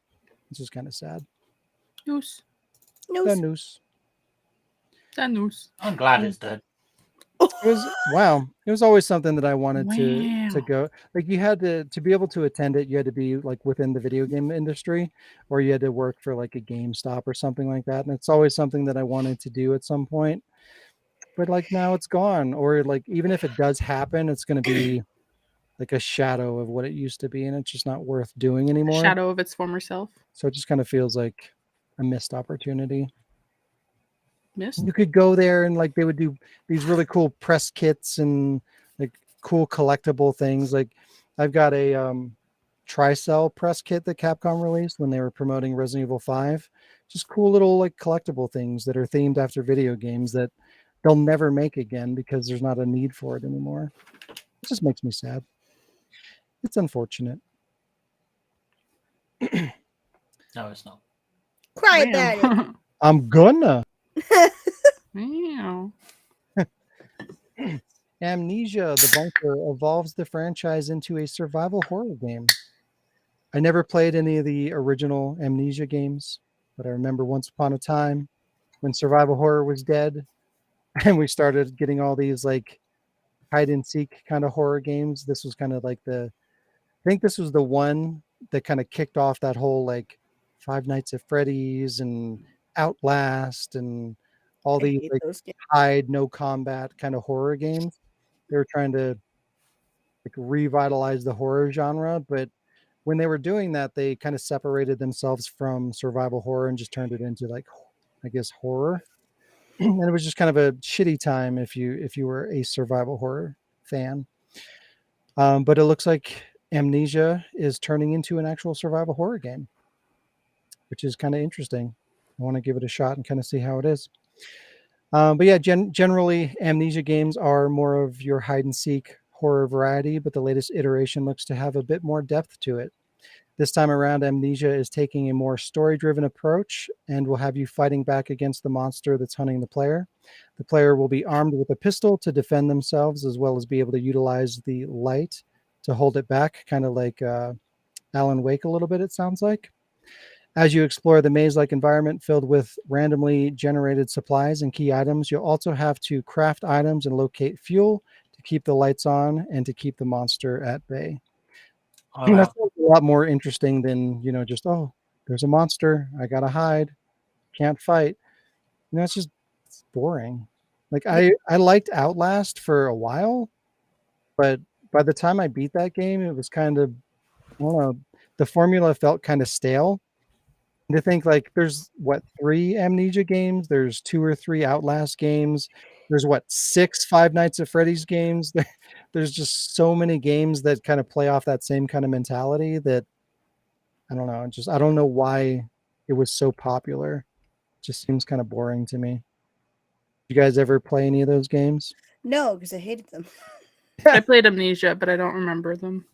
it's just kind of sad. News. The news. That news. I'm glad it's dead. It was always something that I wanted to Wow. go. Like you had to be able to attend it, you had to be like within the video game industry, or you had to work for like a GameStop or something like that. And it's always something that I wanted to do at some point. But like now it's gone. Or like even if it does happen, it's gonna be like a shadow of what it used to be, and it's just not worth doing anymore. Shadow of its former self. So it just kind of feels like a missed opportunity. Missed. You could go there and like they would do these really cool press kits and like cool collectible things. Like I've got a Tricell press kit that Capcom released when they were promoting Resident Evil 5. Just cool little like collectible things that are themed after video games that they'll never make again because there's not a need for it anymore. It just makes me sad. It's unfortunate. No, it's not. Cry about it. I'm gonna. Wow. Amnesia, the Bunker, evolves the franchise into a survival horror game. I never played any of the original Amnesia games, but I remember once upon a time when survival horror was dead and we started getting all these like hide and seek kind of horror games. This was kind of like I think this was the one that kind of kicked off that whole like Five Nights at Freddy's and Outlast and all I these hate like those games. hide, no combat kind of horror games. They were trying to like revitalize the horror genre, but when they were doing that, they kind of separated themselves from survival horror and just turned it into like, I guess, horror. And it was just kind of a shitty time if you were a survival horror fan. But it looks like Amnesia is turning into an actual survival horror game, which is kind of interesting. I want to give it a shot and kind of see how it is. But yeah, generally, Amnesia games are more of your hide and seek horror variety, but the latest iteration looks to have a bit more depth to it. This time around, Amnesia is taking a more story-driven approach and will have you fighting back against the monster that's hunting the player. The player will be armed with a pistol to defend themselves, as well as be able to utilize the light to hold it back, kind of like Alan Wake a little bit, it sounds like. As you explore the maze-like environment filled with randomly generated supplies and key items, you'll also have to craft items and locate fuel to keep the lights on and to keep the monster at bay. Oh, That's a lot more interesting than, just, oh, there's a monster. I got to hide. Can't fight. It's boring. Like I liked Outlast for a while, but by the time I beat that game, it was kind of, I don't know, the formula felt kind of stale. To think like there's 3 Amnesia games, there's 2 or 3 Outlast games, there's 6 Five Nights at Freddy's games. There's just so many games that kind of play off that same kind of mentality that I don't know. I don't know why it was so popular. It just seems kind of boring to me. You guys ever play any of those games? No, because I hated them. I played Amnesia, but I don't remember them.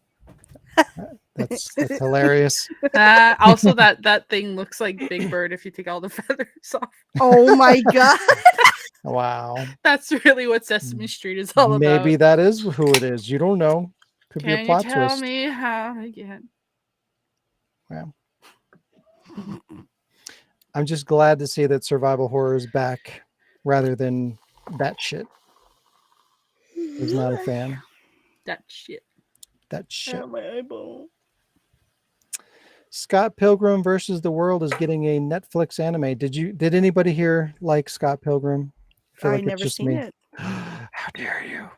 That's hilarious. Also, that thing looks like Big Bird if you take all the feathers off. Oh my god. Wow. That's really what Sesame Street is all Maybe about. that is who it is. You don't know. Could be a Can you plot tell twist. me how to get? Wow. I'm just glad to see that survival horror is back rather than that shit. I was not a fan. That shit. That shit. Oh, my eyeball. Scott Pilgrim versus the World is getting a Netflix anime. Did anybody here like Scott Pilgrim? Feel I like it's never just seen me. it. How dare you?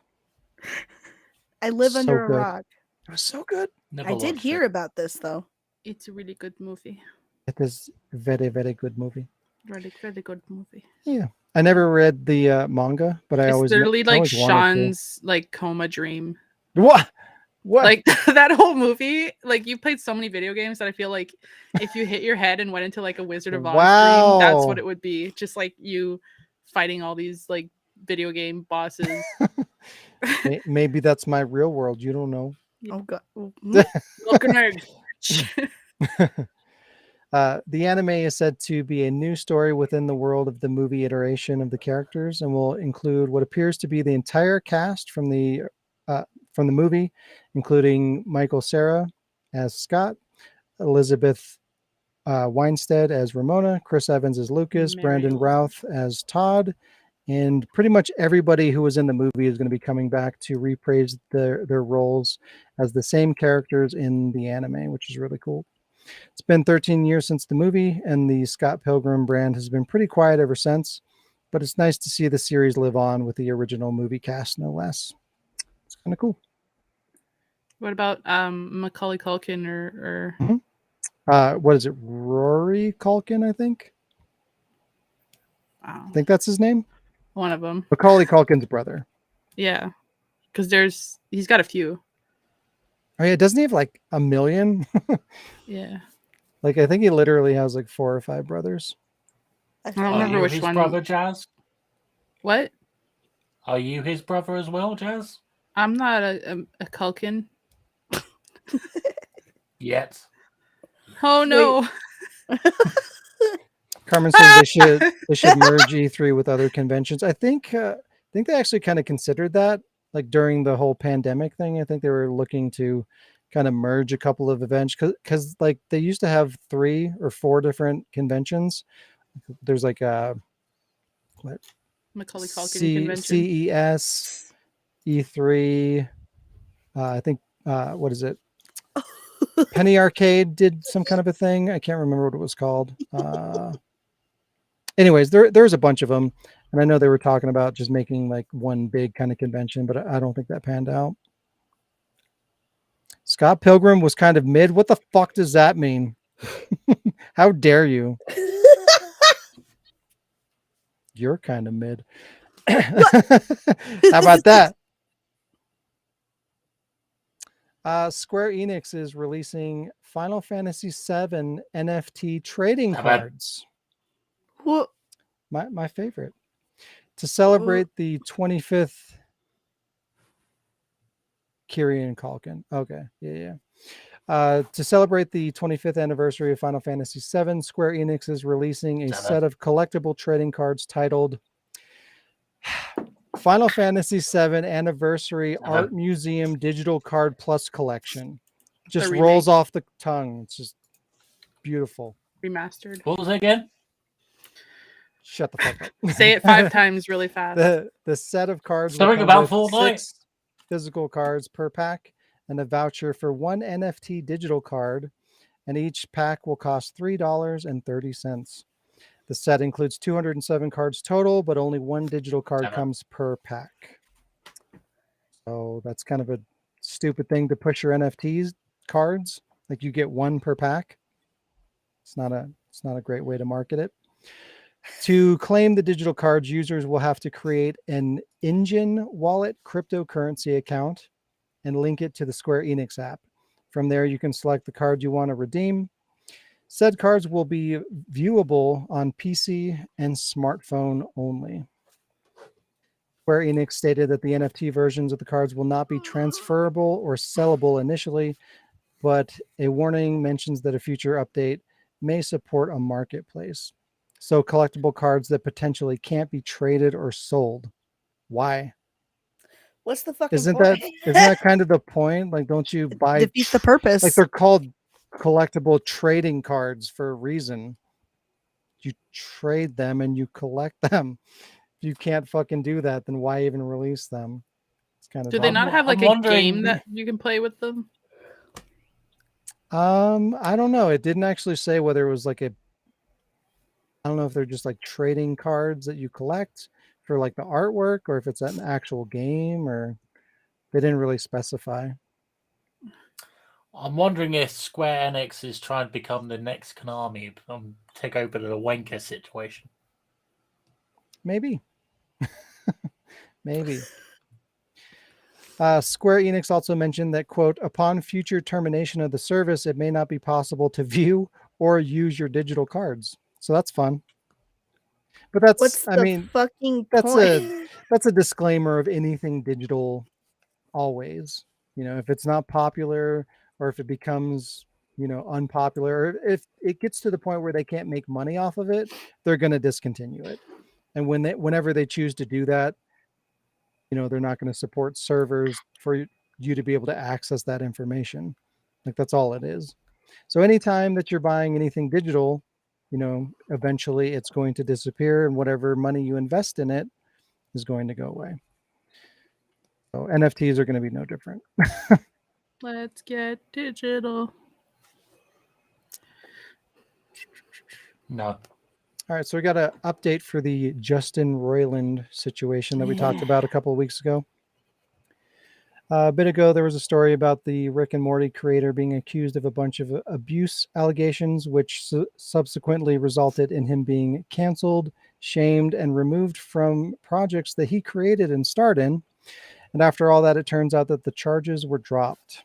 I live So under a good. rock. It was so good. Never I did watched hear it. about this though. It's a really good movie. It is a very, very good movie. Really, really good movie. Yeah. I never read the manga, but I It's always literally I like always wanted Sean's like coma dream. to. What? Like that whole movie. Like you played so many video games that I feel like if you hit your head and went into like a Wizard of Oz dream, that's what Wow. it would be. Just like you fighting all these like video game bosses. Maybe that's my real world. You don't know. Oh god. Welcome, nerd. The anime is said to be a new story within the world of the movie iteration of the characters, and will include what appears to be the entire cast from the movie, including Michael Cera as Scott, Elizabeth Winstead as Ramona, Chris Evans as Lucas, Mary Brandon Elizabeth. Routh as Todd, and pretty much everybody who was in the movie is going to be coming back to reprise their roles as the same characters in the anime, which is really cool. It's been 13 years since the movie, and the Scott Pilgrim brand has been pretty quiet ever since, but it's nice to see the series live on with the original movie cast, no less. It's kind of cool. What about Macaulay Culkin or What is it? Rory Culkin, I think. wow, I think that's his name. one of them? Macaulay Culkin's brother. Yeah, because he's got a few. Oh yeah, doesn't he have like a million? Yeah, Like I think he literally has like 4 or 5 brothers. I don't Are remember you which his one. brother, Jazz? What? Are you his brother as well, Jazz? I'm not a Culkin. Yet. Oh no! Carmen says they should merge E3 with other conventions. I think they actually kind of considered that, like during the whole pandemic thing. I think they were looking to kind of merge a couple of events because like they used to have 3 or 4 different conventions. There's like what Macaulay Culkin convention. CES, E3. I think what is it? Penny Arcade did some kind of a thing. I can't remember what it was called. Anyways, there's a bunch of them, and I know they were talking about just making like one big kind of convention, but I don't think that panned out. Scott Pilgrim was kind of mid. What the fuck does that mean? How dare you? You're kind of mid. How about that? Square Enix is releasing Final Fantasy VII NFT trading How about- cards. What? My favorite. To celebrate the 25th Kyrian Kalkin. Okay. Yeah. To celebrate the 25th anniversary of Final Fantasy VII, Square Enix is releasing a set of collectible trading cards titled Final Fantasy VII Anniversary Art Museum Digital Card Plus Collection. Just rolls off the tongue. It's just beautiful. Remastered. What was it again? Shut the fuck up. Say it 5 times really fast. The set of cards Something will about come with Fortnite. 6 physical cards per pack and a voucher for 1 NFT digital card, and each pack will cost $3.30. The set includes 207 cards total, but only 1 digital card comes per pack. So that's kind of a stupid thing to push your NFTs cards. Like you get 1 per pack. It's not a great way to market it. To claim the digital cards, users will have to create an Engine Wallet cryptocurrency account and link it to the Square Enix app. From there, you can select the card you want to redeem. Said cards will be viewable on PC and smartphone only. Square Enix stated that the NFT versions of the cards will not be transferable or sellable initially, but a warning mentions that a future update may support a marketplace. So collectible cards that potentially can't be traded or sold. Why? What's the fucking Isn't point? that kind of the point? Like, don't you buy Defeats the purpose. like they're called collectible trading cards for a reason. You trade them and you collect them. If you can't fucking do that, then why even release them? It's kind of Do they not have like I'm a wondering- game that you can play with them? I don't know. It didn't actually say whether it was like I don't know if they're just like trading cards that you collect for like the artwork or if it's an actual game, or they didn't really specify. I'm wondering if Square Enix is trying to become the next Konami, take over the Wanker situation. Maybe. Maybe. Square Enix also mentioned that, quote, upon future termination of the service, it may not be possible to view or use your digital cards. So that's fun. But that's, What's the fucking that's point? that's a disclaimer of anything digital always. You know, if it's not popular or if it becomes, you know, unpopular, or if it gets to the point where they can't make money off of it, they're going to discontinue it. And whenever they choose to do that, you know, they're not going to support servers for you to be able to access that information. Like, that's all it is. So anytime that you're buying anything digital, you know, eventually it's going to disappear, and whatever money you invest in it is going to go away. So NFTs are going to be no different. Let's get digital. No. All right, so we got an update for the Justin Roiland situation that we talked about a couple of weeks ago. A bit ago, there was a story about the Rick and Morty creator being accused of a bunch of abuse allegations, which subsequently resulted in him being canceled, shamed, and removed from projects that he created and starred in. And after all that, it turns out that the charges were dropped.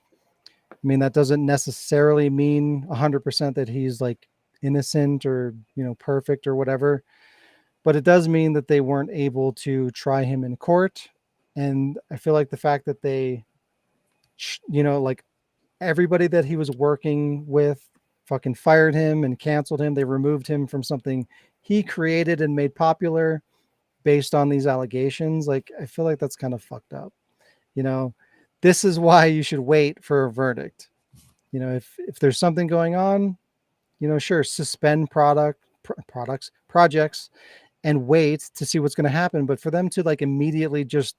I mean, that doesn't necessarily mean 100% that he's like innocent or, you know, perfect or whatever, but it does mean that they weren't able to try him in court. And I feel like the fact that they, you know, like everybody that he was working with fucking fired him and canceled him. They removed him from something he created and made popular based on these allegations. Like, I feel like that's kind of fucked up. You know, this is why you should wait for a verdict. You know, if there's something going on, you know, sure, suspend projects and wait to see what's going to happen. But for them to like immediately just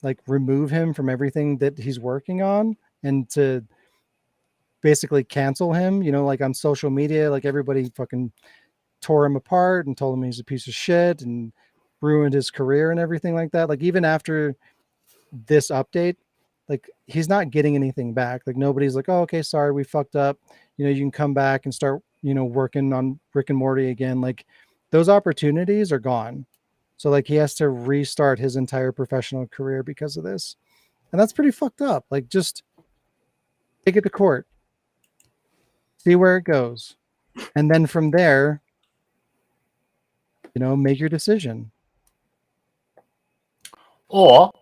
like remove him from everything that he's working on and to basically cancel him, you know, like on social media, like everybody fucking tore him apart and told him he's a piece of shit and ruined his career and everything like that. Like, even after this update, like, he's not getting anything back. Like, nobody's like, oh, okay, sorry, we fucked up. You know, you can come back and start, you know, working on Rick and Morty again. Like, those opportunities are gone. So like, he has to restart his entire professional career because of this. And that's pretty fucked up. Like, just take it to court, see where it goes. And then from there, you know, make your decision. Or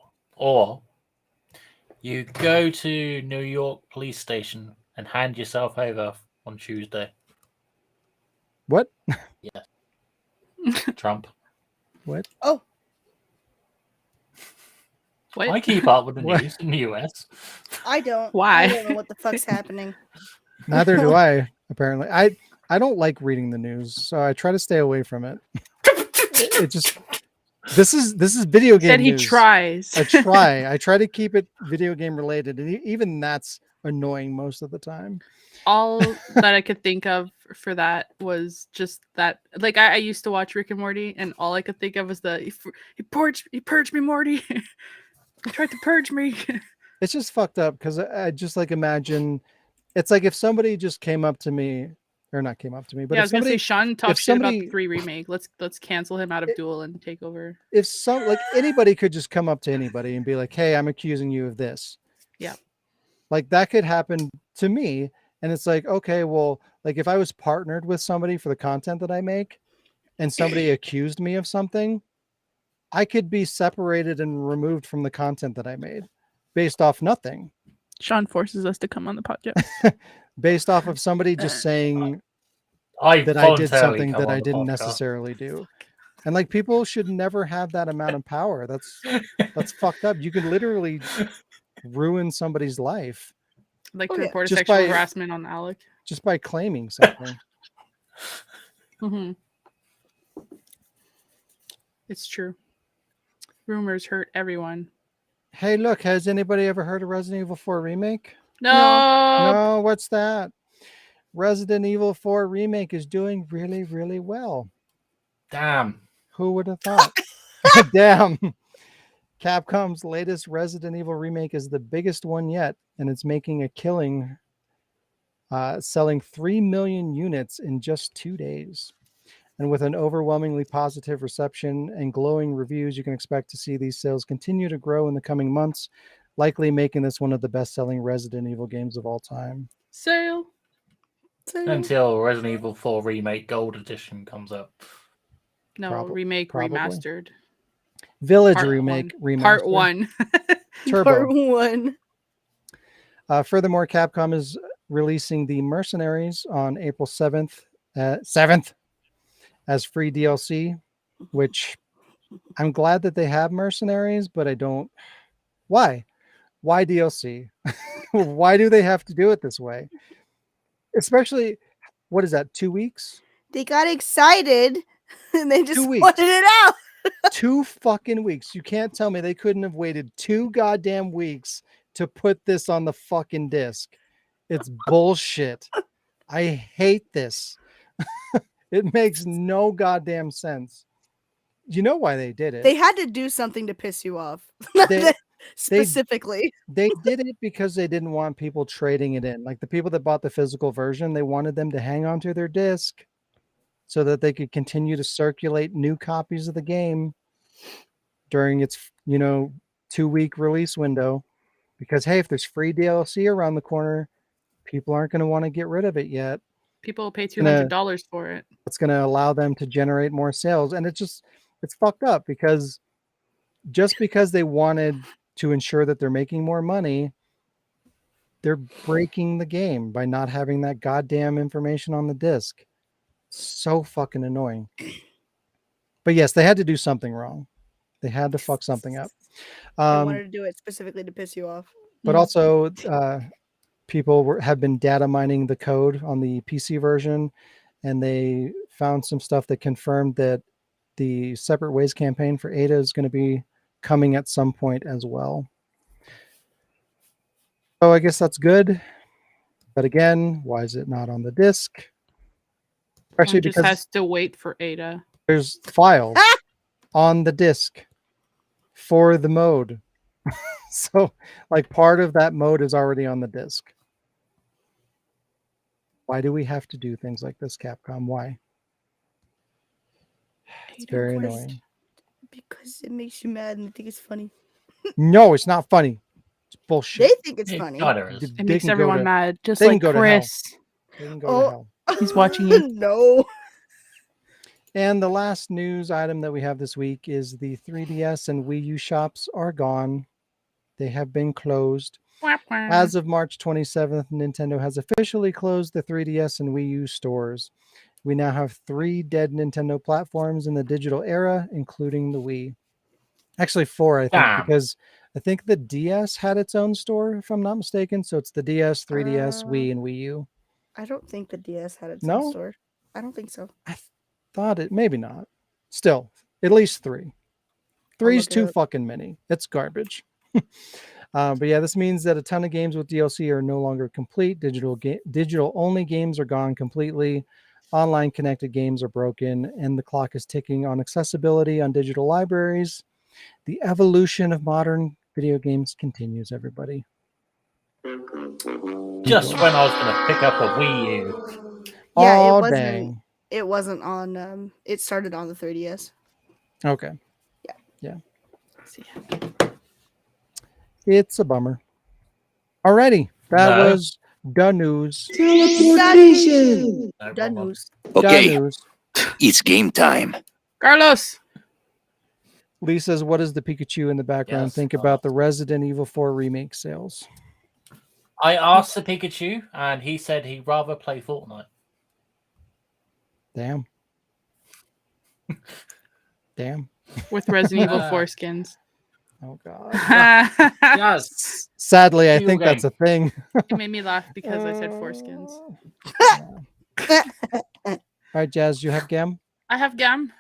you go to New York police station and hand yourself over on Tuesday. What? Yeah. Trump. What? Oh, What? I keep up with the What? news in the US. I don't. Why? I don't know what the fuck's happening. Neither do I, apparently. I don't like reading the news, so I try to stay away from it. It just this is video game Said he news. tries. I try to keep it video game related, and even that's annoying most of the time. All that I could think of for that was just that, like, I used to watch Rick and Morty, and all I could think of was he purged me, Morty. He tried to purge me. It's just fucked up because I just like imagine it's like if somebody just came up to me, or not came up to me, but Yeah, I if was gonna say somebody, Sean talked if shit about the somebody- 3 remake. Let's cancel him out of Duel and take over. if some like anybody could just come up to anybody and be like, hey, I'm accusing you of this. Yeah. Like, that could happen to me. And it's like, okay, well, like if I was partnered with somebody for the content that I make and somebody accused me of something, I could be separated and removed from the content that I made based off nothing, Sean forces us to come on the podcast. based off of somebody just saying I that I did voluntarily something come that on I the didn't podcast. necessarily do. And like people should never have that amount of power. That's fucked up. You can literally ruin somebody's life I'd like Oh, to yeah. report a Just sexual by- harassment on Alec. just by claiming something. Hmm. It's true. Rumors hurt everyone. Hey, look, has anybody ever heard of Resident Evil 4 Remake? No. No, what's that? Resident Evil 4 Remake is doing really, really well. Damn. Who would have thought? Damn. Capcom's latest Resident Evil remake is the biggest one yet, and it's making a killing, selling 3 million units in just 2 days. And with an overwhelmingly positive reception and glowing reviews, you can expect to see these sales continue to grow in the coming months, likely making this one of the best-selling Resident Evil games of all time. Sale. Until Resident Evil 4 Remake Gold Edition comes up. No, remake probably. remastered. Village Part remake, one. remaster. Part 1. Turbo. Part 1. Furthermore, Capcom is releasing the Mercenaries on April 7th, 7th as free DLC, which I'm glad that they have Mercenaries, but I don't. Why? Why DLC? Why do they have to do it this way? Especially, what is that, 2 weeks? They got excited and they just 2 weeks. wanted it out. 2 fucking weeks. You can't tell me they couldn't have waited 2 goddamn weeks to put this on the fucking disc. It's bullshit. I hate this. It makes no goddamn sense. You know why they did it? They had to do something to piss you off. They- Specifically. They did it because they didn't want people trading it in. Like the people that bought the physical version, they wanted them to hang on to their disc so that they could continue to circulate new copies of the game during its, 2-week release window. Because hey, if there's free DLC around the corner, people aren't going to want to get rid of it yet. People will pay $200 for it. It's going to allow them to generate more sales. And it's fucked up because just because they wanted to ensure that they're making more money, they're breaking the game by not having that goddamn information on the disc. So fucking annoying. But yes, they had to do something wrong. They had to fuck something up. I wanted to do it specifically to piss you off. But also, people have been data mining the code on the PC version, and they found some stuff that confirmed that the Separate Ways campaign for Ada is going to be coming at some point as well. So I guess that's good. But again, why is it not on the disc? Especially One just because has to wait for Ada. there's files on the disc for the mode. So like part of that mode is already on the disc. Why do we have to do things like this, Capcom? Why? It's very annoying. Because it makes you mad and they think it's funny. No, it's not funny. It's bullshit. They think it's It funny. kinda is. It They makes can go everyone to- mad. Just they can like go to hell. Chris. They can go Oh. to hell. He's watching you. No. And the last news item that we have this week is the 3DS and Wii U shops are gone. They have been closed. As of March 27th, Nintendo has officially closed the 3DS and Wii U stores. We now have 3 dead Nintendo platforms in the digital era, including the Wii. Actually 4, I think, Damn. because I think the DS had its own store, if I'm not mistaken. So it's the DS, 3DS, Wii, and Wii U. I don't think the DS had its No? own store. I don't think so. Thought it, maybe not. Still, at least 3. 3's look it too up. fucking many. It's garbage. But yeah, this means that a ton of games with DLC are no longer complete. Digital only games are gone completely. Online connected games are broken, and the clock is ticking on accessibility on digital libraries. The evolution of modern video games continues, everybody. Just when I was going to pick up a Wii U. Yeah, Oh, it wasn't. dang. It wasn't on. It started on the 3DS. Okay. Yeah. See. It's a bummer. Alrighty. That No. was the news. Teleportation. No Done problem. news. The Okay, news. it's game time. Carlos. Lee says, what is the Pikachu in the background? Yes, Think about the Resident Evil 4 remake sales. I asked the Pikachu, and he said he'd rather play Fortnite. Damn. Damn. With Resident Evil 4 skins. Oh, God. It Yes. Sadly, I Video think that's a thing. made me laugh because I said foreskins. All right, Jazz, you have Gam? I have Gam.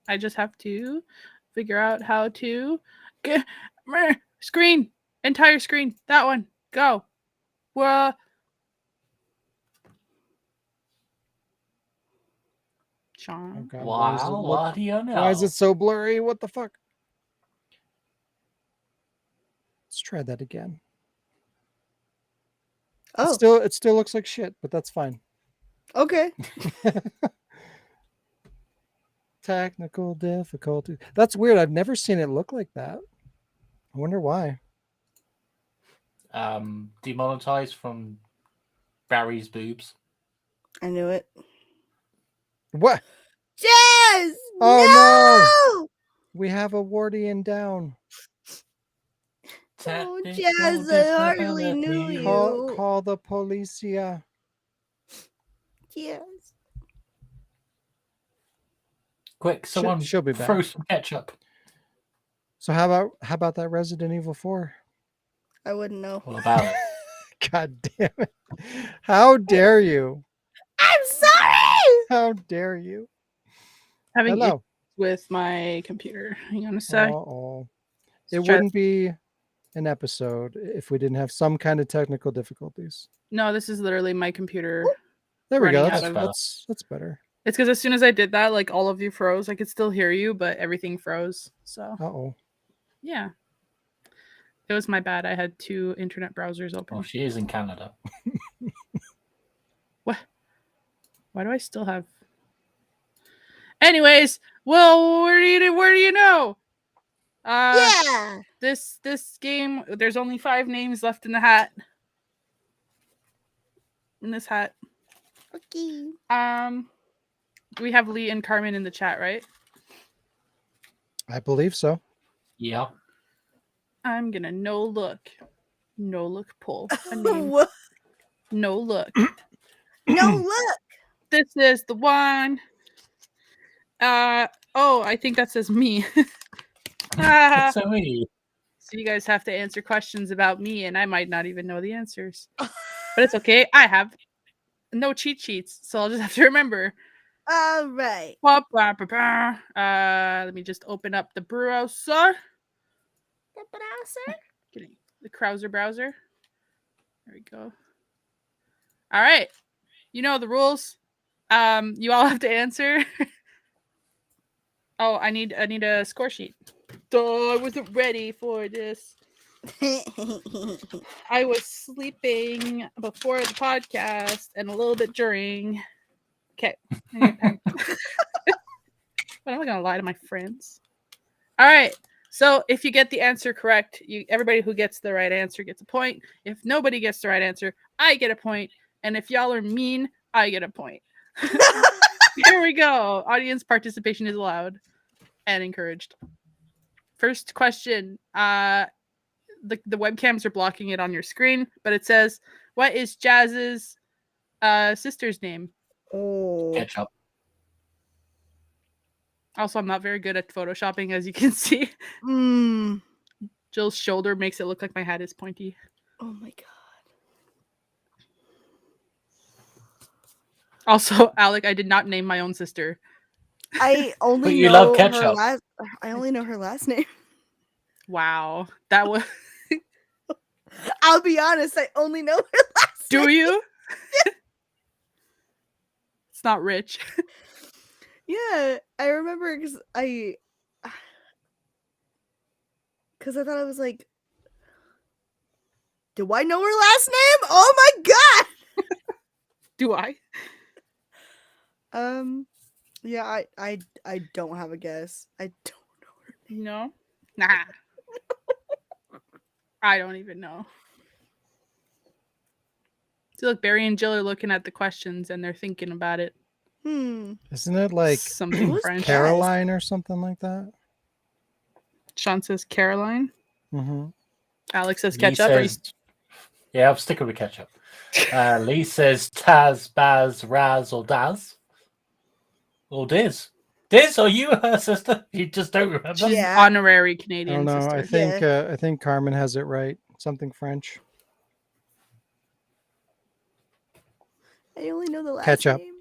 I just have to figure out how to screen. Entire screen. That one. Go. Well, Sean. Oh, God, Wow, what do you know? Why is it so blurry? What the fuck? Let's try that again. Oh, It still looks like shit, but that's fine. okay. Technical difficulty. That's weird. I've never seen it look like that. I wonder why. Demonetized from Barry's boobs. I knew it. What? Jazz! Oh, no! We have a Wardian down. Oh, Jazz, I hardly knew you. Call the policia. Jazz. Quick, someone She'll be back. throw some ketchup. So how about that Resident Evil 4? I wouldn't know. What about it? God damn it. How dare you? I'm sorry! How dare you? Having Hello. issues with my computer. Hang on a sec. Uh-oh. It Let's try wouldn't be an episode if we didn't have some kind of technical difficulties. No, this is literally my computer. There we go. Running out of- That's better. It's because as soon as I did that, like all of you froze. I could still hear you, but everything froze. So Uh-oh. yeah, it was my bad. I had 2 internet browsers open. Oh, she is in Canada. What? Why do I still have? Anyways, well, where do you know? Yeah! This game, there's only 5 names left in the hat. In this hat. Okay. We have Lee and Carmen in the chat, right? I believe so. Yeah. I'm gonna no look pull a name. What? No look. No, look! This is the one. Oh, I think that says me. So me. So you guys have to answer questions about me, and I might not even know the answers. But it's okay. I have no cheat sheets, so I'll just have to remember. All right. Let me just open up the browser. Kidding. The Krauser browser. There we go. All right. You know the rules. You all have to answer. Oh, I need a score sheet. Duh, I wasn't ready for this. I was sleeping before the podcast and a little bit during. Okay. But I'm not gonna lie to my friends. All right. So if you get the answer correct, everybody who gets the right answer gets a point. If nobody gets the right answer, I get a point. And if y'all are mean, I get a point. Here we go. Audience participation is allowed and encouraged. First question. The webcams are blocking it on your screen, but it says, what is Jazz's sister's name? Oh. Ketchup. Also, I'm not very good at photoshopping, as you can see. Mm. Jill's shoulder makes it look like my hat is pointy. Oh my god. Also, Alec, I did not name my own sister. I only But you know love her ketchup. last. I only know her last name. Wow. That was... I'll be honest. I only know her last name. Do you? It's not Rich. Yeah, I remember because I thought I was like, do I know her last name? Oh my god. Do I? Yeah, I don't have a guess. I don't know her. No? Nah. I don't even know. So look, Barry and Jill are looking at the questions and they're thinking about it. Isn't it like something Who's French. Caroline or something like that? Sean says Caroline. Mm-hmm. Alex says Lee ketchup. says, yeah, I'm sticking with ketchup. Lee says Taz, Baz, Raz, or Daz. Or Diz. Diz, are you her sister? You just don't remember? She's Yeah. honorary I Canadian don't know. sister. I think Carmen has it right. Something French. I only know the last Ketchup. name.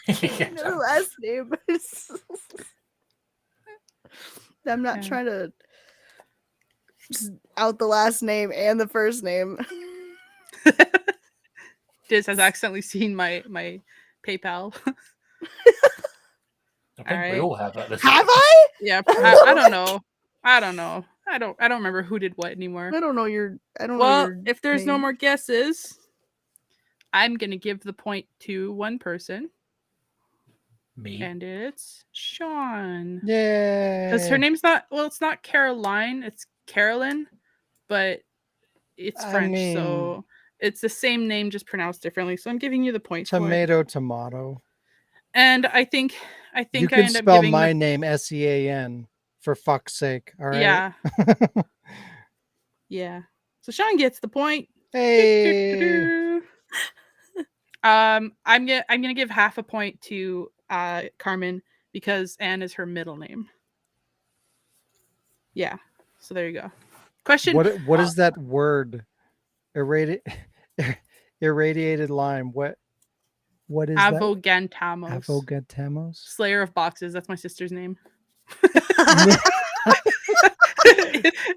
I know the last name. I'm not Yeah. trying to just out the last name and the first name. Diz has accidentally seen my PayPal. I think we all have at this Have point. I? Yeah, I don't know. I don't remember who did what anymore. I don't know your. I don't know Well, your. if there's no name. more guesses, I'm gonna give the point to one person, Me. and it's Sean. Yay! Because her name's not it's not Caroline, it's Carolyn, but it's I French, mean- so it's the same name just pronounced differently. So I'm giving you the point for it. Tomato, tomato. And I think You I can end up spell giving my name SEAN for fuck's sake. All right. Yeah. Yeah. So Sean gets the point. Hey. I'm gonna give half a point to Carmen because Anne is her middle name. Yeah. So there you go. Question. What is that word? Irradiated lime. What is that? Avogantamos. Avogantamos. Slayer of boxes. That's my sister's name.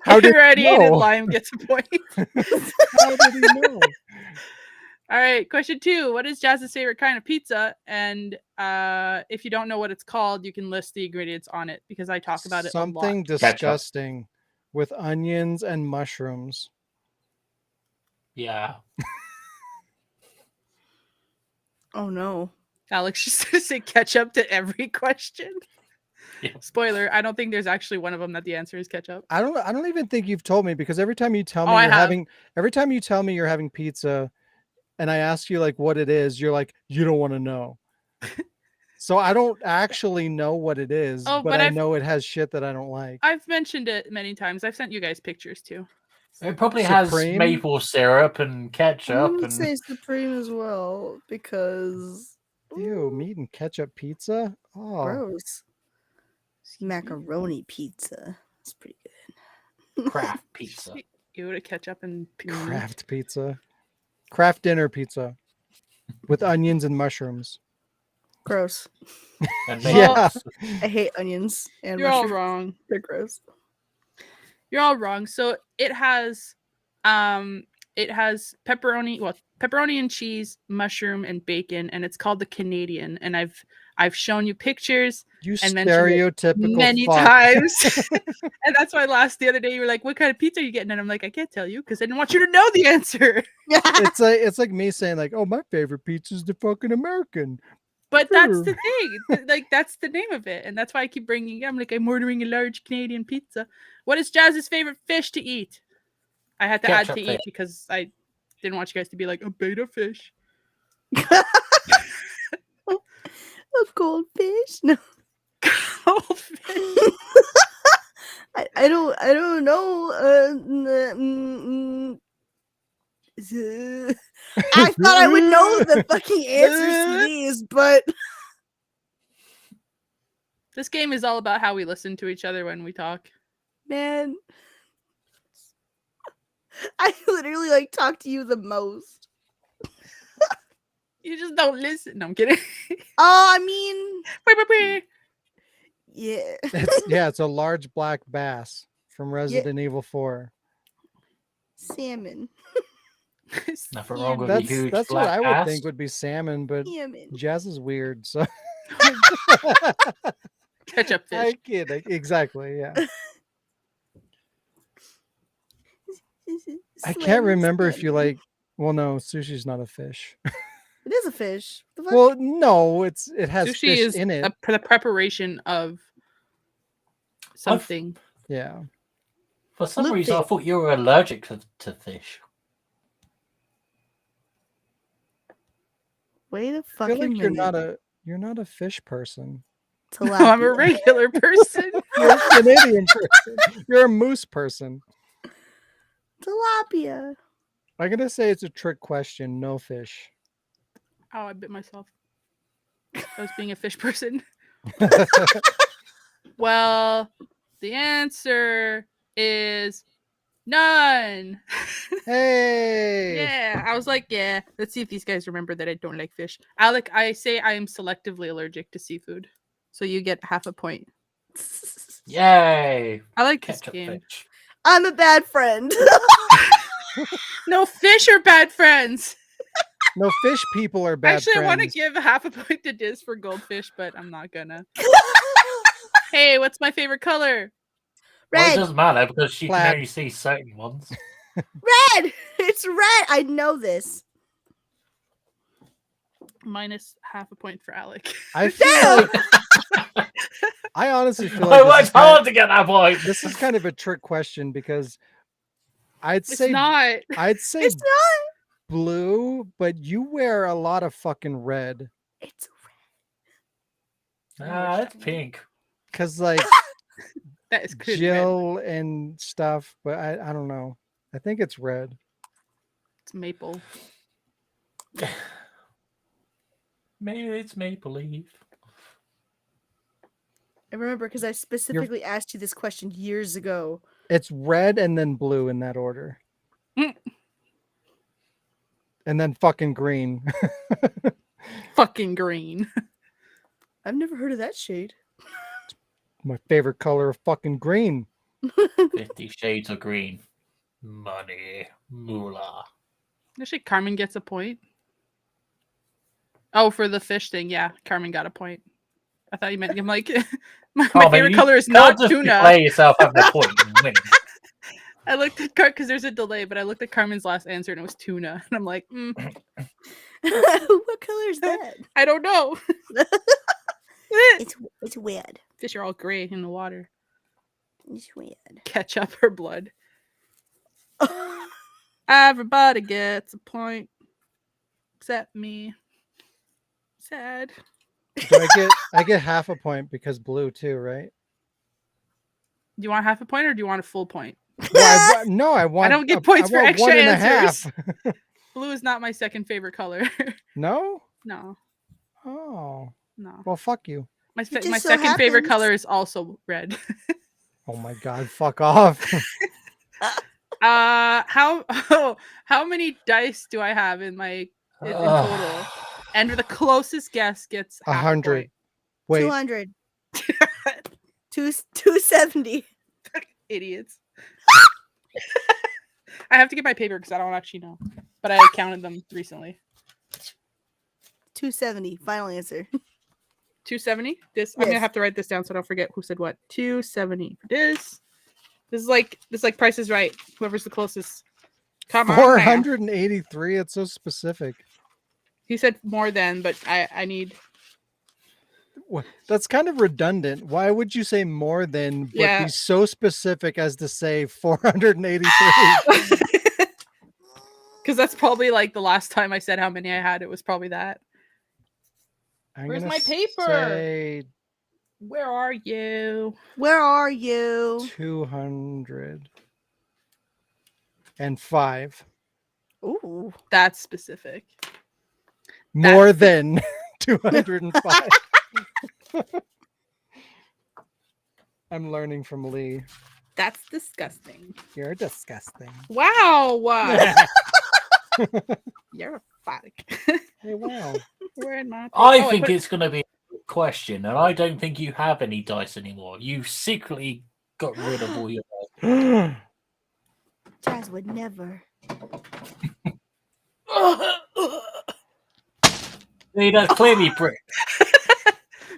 How did you Irradiated know? lime gets a point. How did he know? All right, question 2. What is Jazz's favorite kind of pizza? And if you don't know what it's called, you can list the ingredients on it because I talk about it a Something lot. disgusting with onions and mushrooms. Yeah. Oh no. Alex just gonna say ketchup to every question. Yeah. Spoiler, I don't think there's actually one of them that the answer is ketchup. I don't even think you've told me because every time you tell me Oh, I you're have. having every time you tell me you're having pizza and I ask you like what it is, you're like, you don't want to know. So I don't actually know what it is, Oh, but but I know it has shit that I don't like. I've mentioned it many times. I've sent you guys pictures too. It probably has Supreme? maple syrup and I'm ketchup gonna and say Supreme as well because Ew, meat and ketchup pizza? Oh, gross. Macaroni pizza. That's pretty good. craft pizza. You to ketchup and panini. Kraft pizza. Kraft dinner pizza with onions and mushrooms. Gross. And Well, maple. I hate onions and You're all mushrooms. wrong. They're gross. You're all wrong. So it has pepperoni and cheese, mushroom and bacon, and it's called the Canadian. And I've shown you pictures You and mentioned it stereotypical many fuck. times. And that's why the other day you were like, what kind of pizza are you getting? And I'm like, I can't tell you because I didn't want you to know the answer. It's like me saying like, oh, my favorite pizza is the fucking American. But that's the Sure. thing. Like that's the name of it. And that's why I keep bringing it. I'm like, I'm ordering a large Canadian pizza. What is Jazz's favorite fish to eat? I had to add Ketchup to fish. eat because I didn't want you guys to be like a beta fish. Of goldfish? No. Goldfish. I don't know. I thought I would know the fucking answers to these, but This game is all about how we listen to each other when we talk. man, I literally like talk to you the most. You just don't listen. No, I'm kidding. Oh, I mean, yeah. It's a large black bass from Resident Evil 4. Salmon. Nothing wrong with a huge That's what black I would ass. think would be salmon, but Salmon. Jazz is weird, so Ketchup fish. I kid. Exactly, yeah. I can't remember if you like. Well, no, sushi's not a fish. It is a fish. The fuck? Well, no, it has Sushi fish is in it. the preparation of something. Yeah. For some Look reason, I it. thought you were allergic to fish. Wait a I feel fucking like you're minute. not You're not a fish person. No, I'm a Tilapia. regular person. You're a Canadian person. You're a moose person. Tilapia. I'm gonna say it's a trick question. No fish. Oh, I bit myself. I was being a fish person. Well, the answer is none. Hey. Yeah, I was like, yeah. Let's see if these guys remember that I don't like fish. Alec, I say I am selectively allergic to seafood, so you get half a point. Yay! I like this Ketchup game. fish. I'm a bad friend. No, fish are bad friends. No, fish people are bad Actually, I want to friends. give half a point to Diz for goldfish, but I'm not gonna. Hey, what's my favorite color? Well, it Red. doesn't matter because she Plaid. can only see certain ones. Red. It's red. I know this. Minus half a point for Alec. I feel like, I honestly feel I like worked hard to get that point. this is kind of a trick question because I'd It's say not. I'd say It's not. blue, but you wear a lot of fucking red. It's That's pink. Cause like That is good. Jill and stuff, but I don't know. I think it's red. It's maple. Maybe it's maple leaf. I remember because I specifically asked you this question years ago. It's red and then blue in that order. Mm. And then fucking green. Fucking green. I've never heard of that shade. My favorite color of fucking green. 50 Shades of Green. Money. Moolah. Actually, Carmen gets a point. Oh, for the fish thing, yeah. Carmen got a point. I thought you meant. I'm like, my Carmen, favorite you color is can't not just tuna. declare yourself having a point and win. I looked at because there's a delay, but I looked at Carmen's last answer and it was tuna, and I'm like, What color is that? I don't know. It's weird. Fish are all gray in the water. It's weird. Ketchup or blood. Everybody gets a point, except me. Sad. Do I get half a point because blue too, right? Do you want half a point or do you want a full point? Well, no, I want. I don't get points I for want extra one and a answers. half. Blue is not my second favorite color. No? No, Oh. no. Well, fuck you. My It just my so second favorite happens- color is also red. Oh my god, fuck off. How many dice do I have in my in total? And the closest guess gets half a 100. point. Wait, 200. 270. Idiots. I have to get my paper because I don't actually know, but I counted them recently. 270. Final answer. 270. This I'm gonna Yes. have to write this down so I don't forget who said what. 270 for this. This is like Price is Right. Whoever's the closest. Come on. now. 483. It's so specific. He said more than, but I need. That's kind of redundant. Why would you say more than, but Yeah. be so specific as to say 483? Because that's probably like the last time I said how many I had. It was probably that. I'm Where's gonna my paper? Say Where are you? Where are you? 205. Ooh. That's specific. More than 205. I'm learning from Lee. That's disgusting. You're disgusting. Wow. You're a fuck. Hey, wow. Where in my? I Oh, think put it- it's going to be a good question, and I don't think you have any dice anymore. You secretly got rid of all your dice. Jazz would never. See, that's clearly brick.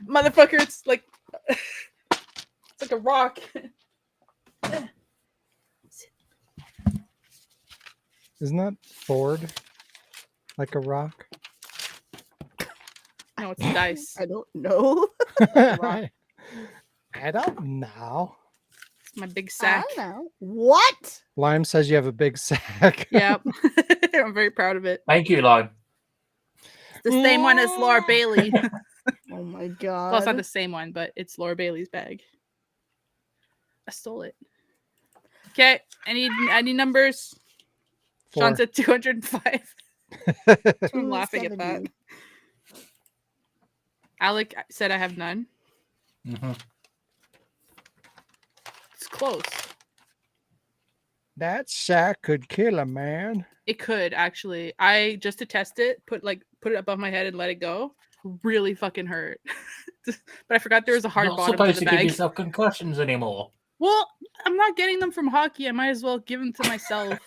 Motherfucker, it's like a rock. Isn't that Ford? Like a rock? No, it's dice. I don't know. I don't know. It's my big I sack. don't know. What? Lime says you have a big sack. Yep. I'm very proud of it. Thank you, Lime. The same one as Laura Bailey. Oh my Well, it's not god. the same one, but it's Laura Bailey's bag. I stole it. Okay, any numbers? Sean 4. said 205. I'm laughing at that. 270. Alec said I have none. Mhm. It's close. That sack could kill a man. It could actually. I just to test it, put it above my head and let it go. Really fucking hurt. But I forgot there was a hard Not bottom to supposed the to give bag. yourself concussions anymore. Well, I'm not getting them from hockey. I might as well give them to myself.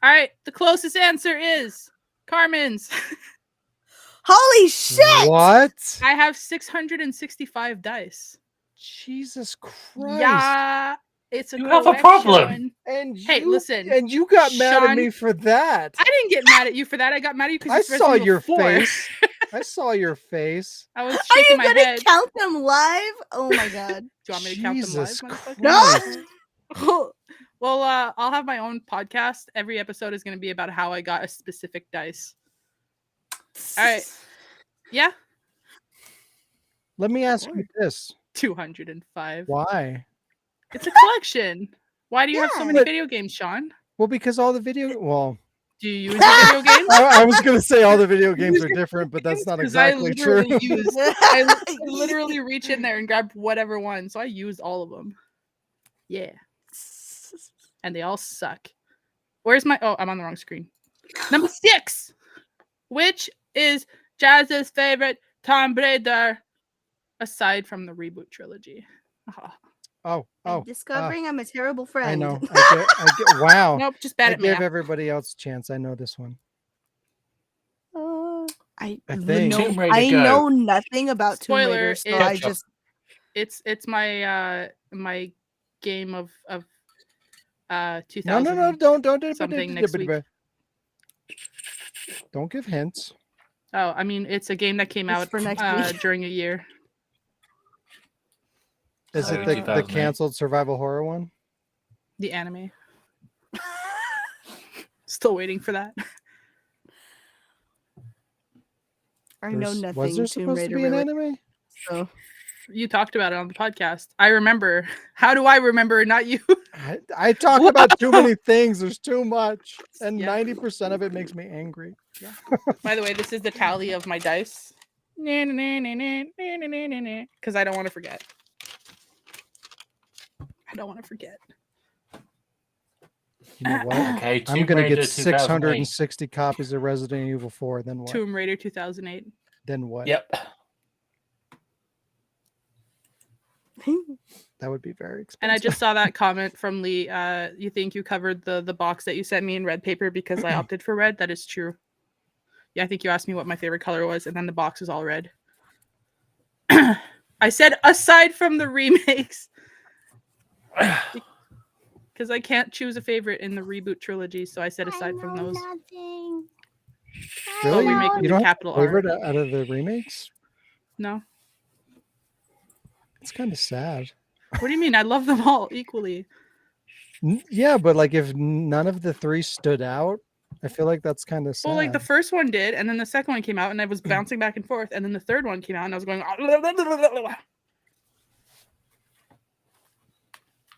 All right, the closest answer is Carmen's. Holy shit! What? I have 665 dice. Jesus Christ. Yeah, it's a You have a problem. collection. And Hey, you, listen, And you got mad at Sean- me for that. I didn't get mad at you for that. I got mad at you because I saw your face. I saw your face. I was Are shaking you my gonna head. count them live? Oh my god. Do you want me to count them Jesus live, motherfucker? Christ. No! Well, I'll have my own podcast. Every episode is going to be about how I got a specific dice. All right. Yeah, Let me ask you this. 205. Why? It's a collection. Why do you have so Yeah. many But- video games, Sean? Well, because all the video. Well, Do you enjoy video games? I was gonna say all the video games are different, but that's not 'Cause I exactly true. literally used- I literally reach in there and grab whatever one, so I used all of them. Yeah, and they all suck. Where's my? Oh, I'm on the wrong screen. Number 6, which is Jazz's favorite Tomb Raider, aside from the reboot trilogy. Oh, I'm discovering I'm a terrible friend. I know. I get. Wow. Nope, just bad I at me. give everybody else a chance. I know this one. I I think. Tomb Raider, I go. know nothing about Tomb Spoiler, Raider, so it's- I just It's my my game of 2000. No, don't something next week. Don't give hints. Oh, I mean, it's a game that came It's out for next week. during a year. Is it Oh, the 2008. canceled survival horror one? The anime. Still waiting for that. I know Was nothing there Tomb supposed to Raider be an related. anime? So You talked about it on the podcast. I remember. How do I remember? Not you. I talk about too many things. There's too much, and Yeah. 90% of it makes me angry. By the way, this is the tally of my dice. Because I don't want to forget. I don't want to forget. You know what? Okay, I'm Tomb gonna Raider get 2008. 660 copies of Resident Evil 4. Then what? Tomb Raider 2008. Then what? Yep. That would be very expensive. And I just saw that comment from Lee. You think you covered the box that you sent me in red paper because I opted for red? That is true. Yeah, I think you asked me what my favorite color was, and then the box is all red. I said aside from the remakes. Because I can't choose a favorite in the reboot trilogy, so I said aside from those. Really? we make You the don't have capital a favorite out of the remakes? No. It's kind of sad. What do you mean? I love them all equally. Yeah, but like if none of the 3 stood out, I feel like that's kind of sad. Well, like the first one did, and then the second one came out, and I was bouncing back and forth, and then the third one came out, and I was going.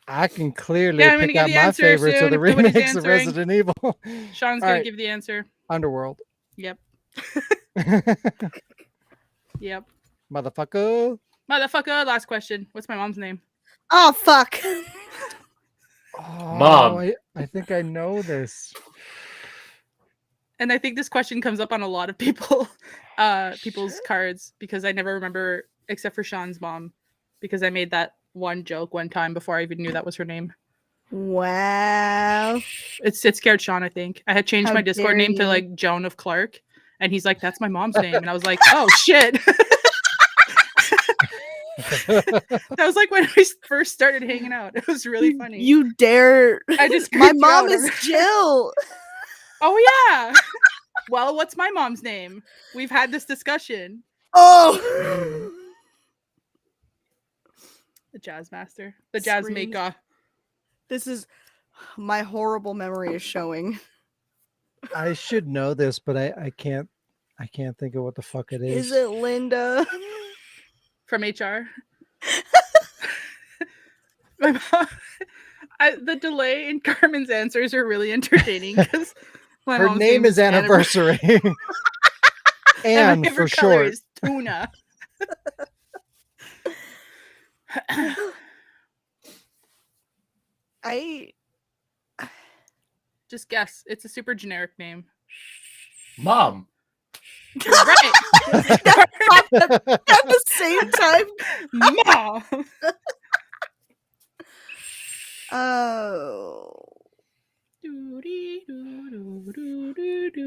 I can clearly Yeah, I'm gonna pick give out the my answer favorites of soon the if nobody's remakes of answering. Resident Evil. Sean's All gonna right. give the answer. Underworld. Yep. Yep. Motherfucker. Motherfucker. Last question. What's my mom's name? Oh fuck. Oh, Mom. I think I know this. And I think this question comes up on a lot of people's cards because I never remember except for Sean's mom because I made that one joke one time before I even knew that was her name. Wow. It scared Sean, I think. I had changed How my Discord dare name to you. like Joan of Clark, and he's like, "That's my mom's name," and I was like, "Oh shit." That was like when we first started hanging out. It was really funny. You dare. I just My creeped you mom out is on- Jill. Oh yeah. Well, what's my mom's name? We've had this discussion. Oh. The Jazz Master, the Jazz Screams. Maker. This is my horrible memory is showing. I should know this, but I can't I can't think of what the fuck it is. Is it Linda? From HR. My mom, the delay in Carmen's answers are really entertaining because my Her mom's name is Anniversary. and And my for favorite color short. is tuna. I Just guess. It's a super generic name. Mom. You're right. at the same time. Mom. Oh. I'm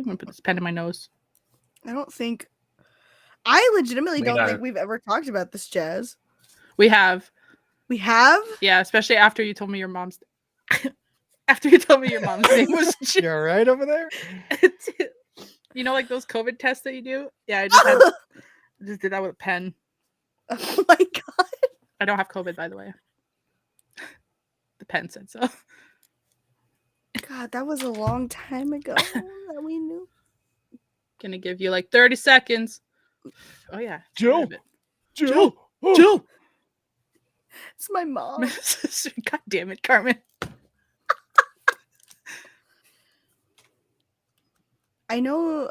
gonna put this pen in my nose. I don't think. I legitimately Me don't neither. think we've ever talked about this, Jazz. We have. We have? Yeah, especially after you told me your mom's after you told me your mom's name was You all right over there? you know, like those COVID tests that you do? Yeah, I just did that with a pen. Oh my god. I don't have COVID, by the way. The pen said so. God, that was a long time ago that we knew. Gonna give you like 30 seconds. Oh yeah. Jill. Jill. Oh. Jill. It's my mom. God damn it, Carmen. I know.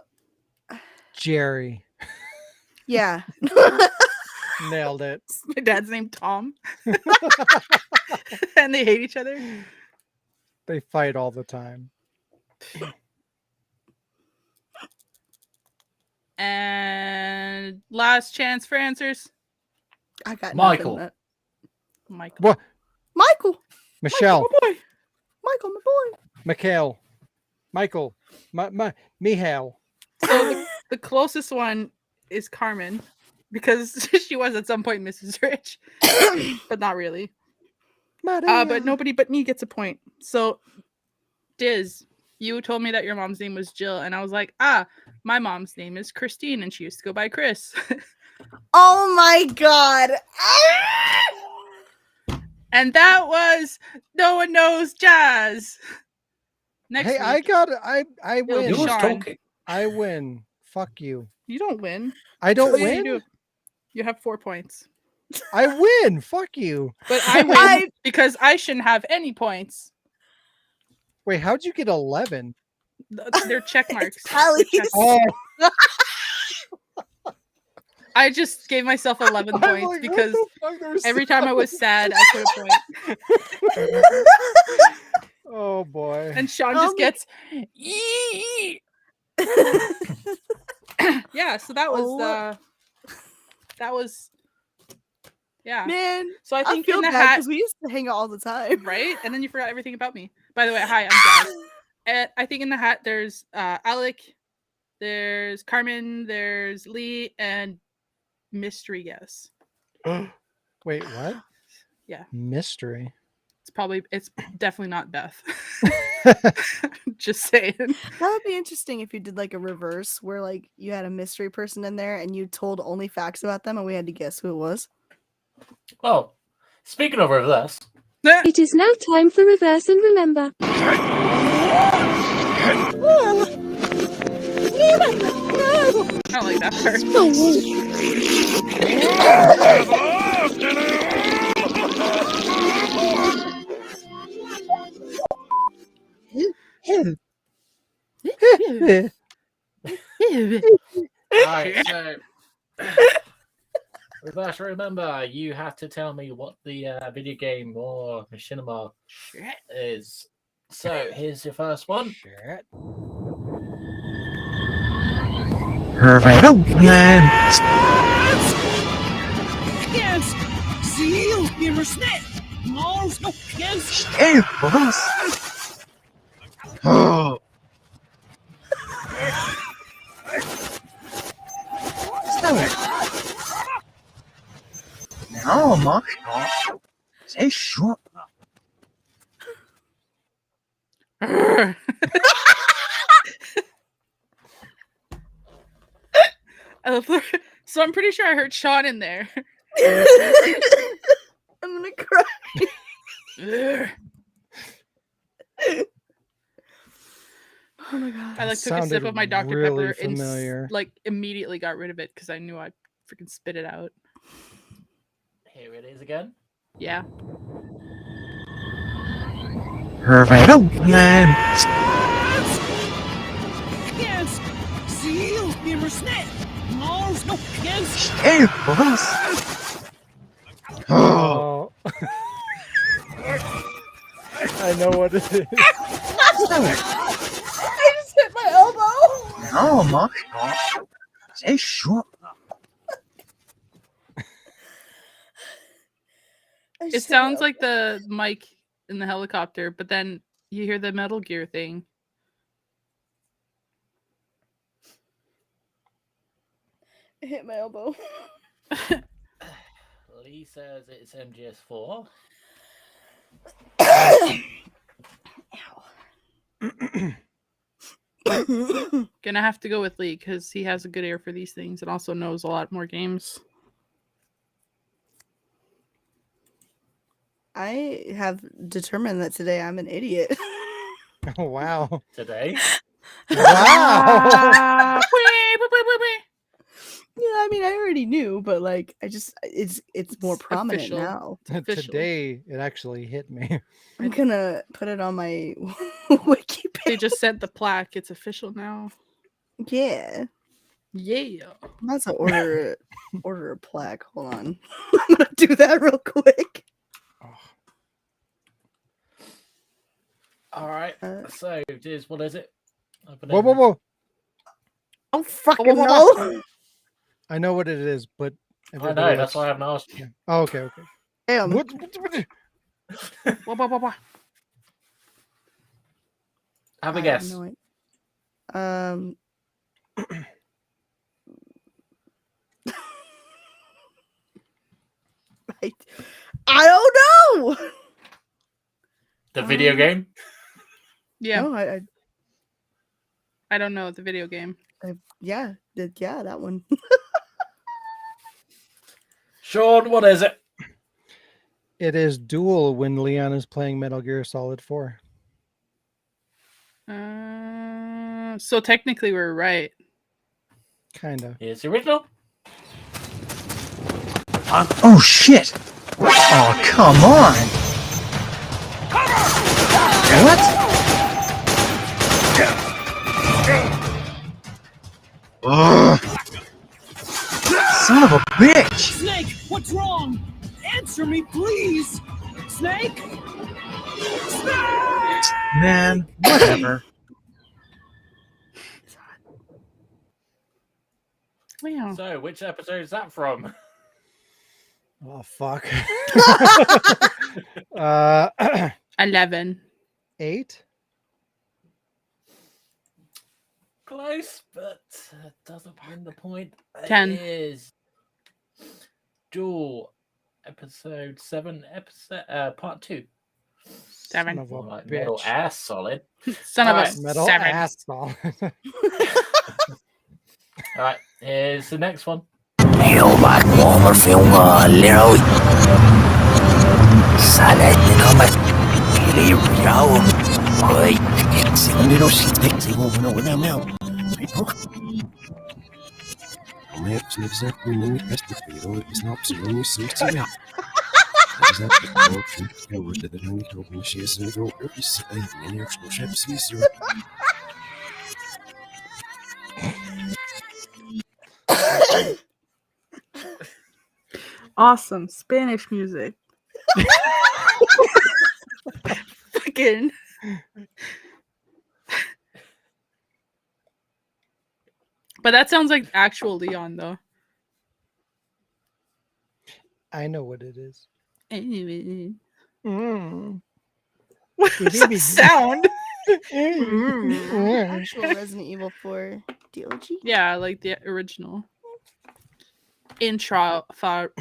Jerry. Yeah. Nailed it. My dad's name Tom. And they hate each other. They fight all the time. And last chance for answers. I got Michael. nothing. Michael. What? Michael. Michelle. Oh boy. Michael, my boy. Mikhail. Michael. Mihail. So the closest one is Carmen because she was at some point Mrs. Rich, but not really. But nobody but me gets a point. So, Diz, you told me that your mom's name was Jill, and I was like, my mom's name is Christine, and she used to go by Chris. Oh my god. And that was No One Knows Jazz. Next Hey, week, I It'll You be win. was Sean. talking. I win. Fuck you. you don't win. I don't What do win. you do? You have 4 points. I win. Fuck you. But I win because I shouldn't have any points. Wait, how'd you get 11? They're check marks. Tallies. They're check- Oh, I just gave myself 11 I'm points like, because what the fuck? There's every time I was sad, I put a point. Oh boy. And Sean just gets "Yee." Yeah, so that was yeah. Man, So I I think feel in the bad hat, because we used to hang out all the time. right? And then you forgot everything about me. By the way, hi, I'm Jazz. And I think in the hat there's Alec, there's Carmen, there's Lee, and mystery guess. Wait, what? Yeah. Mystery. It's definitely not Beth. Just saying. That would be interesting if you did like a reverse where like you had a mystery person in there and you told only facts about them and we had to guess who it was. Well, speaking of reverse, It is now time for reverse and remember. I don't like that part. alright, so reverse remember, you have to tell me what the video game or machinima is. So here's your first one. Shit. So I'm pretty sure I heard Sean in there. I'm gonna cry. I Oh my god. like like took a sip sounded of my Dr. really Pepper and familiar. like immediately got rid of it because I knew I'd freaking spit it out. Here it is again. Yeah. Yes! Seal, snap! No, yes! Oh. I know what it is. I just hit my elbow. Oh my gosh. Say sure. It sounds like the mic in the helicopter, but then you hear the Metal Gear thing. I hit my elbow. Lee says it's MGS4. Gonna have to go with Lee because he has a good ear for these things and also knows a lot more games. I have determined that today I'm an idiot. Oh, wow. Today. Wow. Yeah, I mean, I already knew, but like, it's more prominent official. now. Official. Today, it actually hit me. I'm gonna put it on my wiki They page. just sent the plaque. It's official now. Yeah, Yeah. I'm about to order a plaque. Hold on, I'm gonna do that real quick. All right. So, Diz, what is it? Whoa. Oh fucking no! I know what it is, but I everybody know. That's else- why I haven't asked you. Oh, okay. Damn. What? Wah. Have a I guess. know it. I don't know. The video game. Yeah. No, I don't know the video game. yeah, that one. Sean, what is it? It is Duel when Leon is playing Metal Gear Solid 4. So technically we're right. Kinda. Here's the original. Oh shit! Oh, come on! What? Ugh. Son of a bitch! Snake, what's wrong? Answer me, please! Snake? Snake! Man, whatever. Wow. So, which episode is that from? Oh, fuck. 11. 8? Close, but doesn't win the point. 10. It is Duel, episode 7, part 2. 7. Son of a Like metal bitch. ass solid. Son of a Alright, Metal 7. ass solid. All right, here's the next one. Heel maakt me veel lero. Salet jullie jou. Hoi, ze kunnen nog niet ze hoeven nog wel nou. Meer gezegd, nu moet best de wereld is nou absoluut zoet te ja. Is dat de koop? Ja, wordt het er niet op een schies en go op is en je schep zie. Awesome. Spanish music. Fucking. But that sounds like actual Leon, though. I know what it is. Anyway. Mm. What does that sound? Actual Resident Evil 4 DLG. Yeah, like the original. Intro for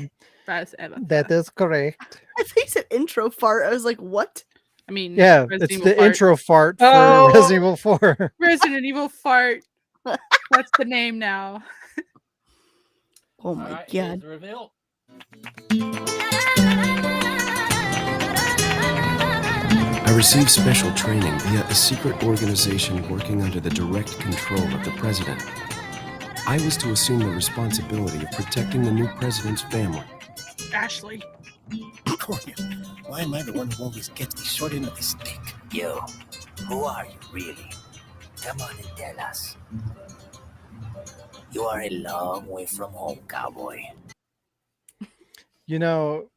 That is correct. I think you said intro fart. I was like, what? I mean, Yeah, Resident it's Evil the fart. intro fart for Oh. Resident Evil 4. Resident Evil fart. That's the name now. Oh All my right, here's god. the reveal. I received special training via a secret organization working under the direct control of the president. I was to assume the responsibility of protecting the new president's family. Ashley. Cornel, why am I the one who always gets the short end of the stick? Yo, who are you really? Come on and tell us. You are a long way from home, cowboy. You know,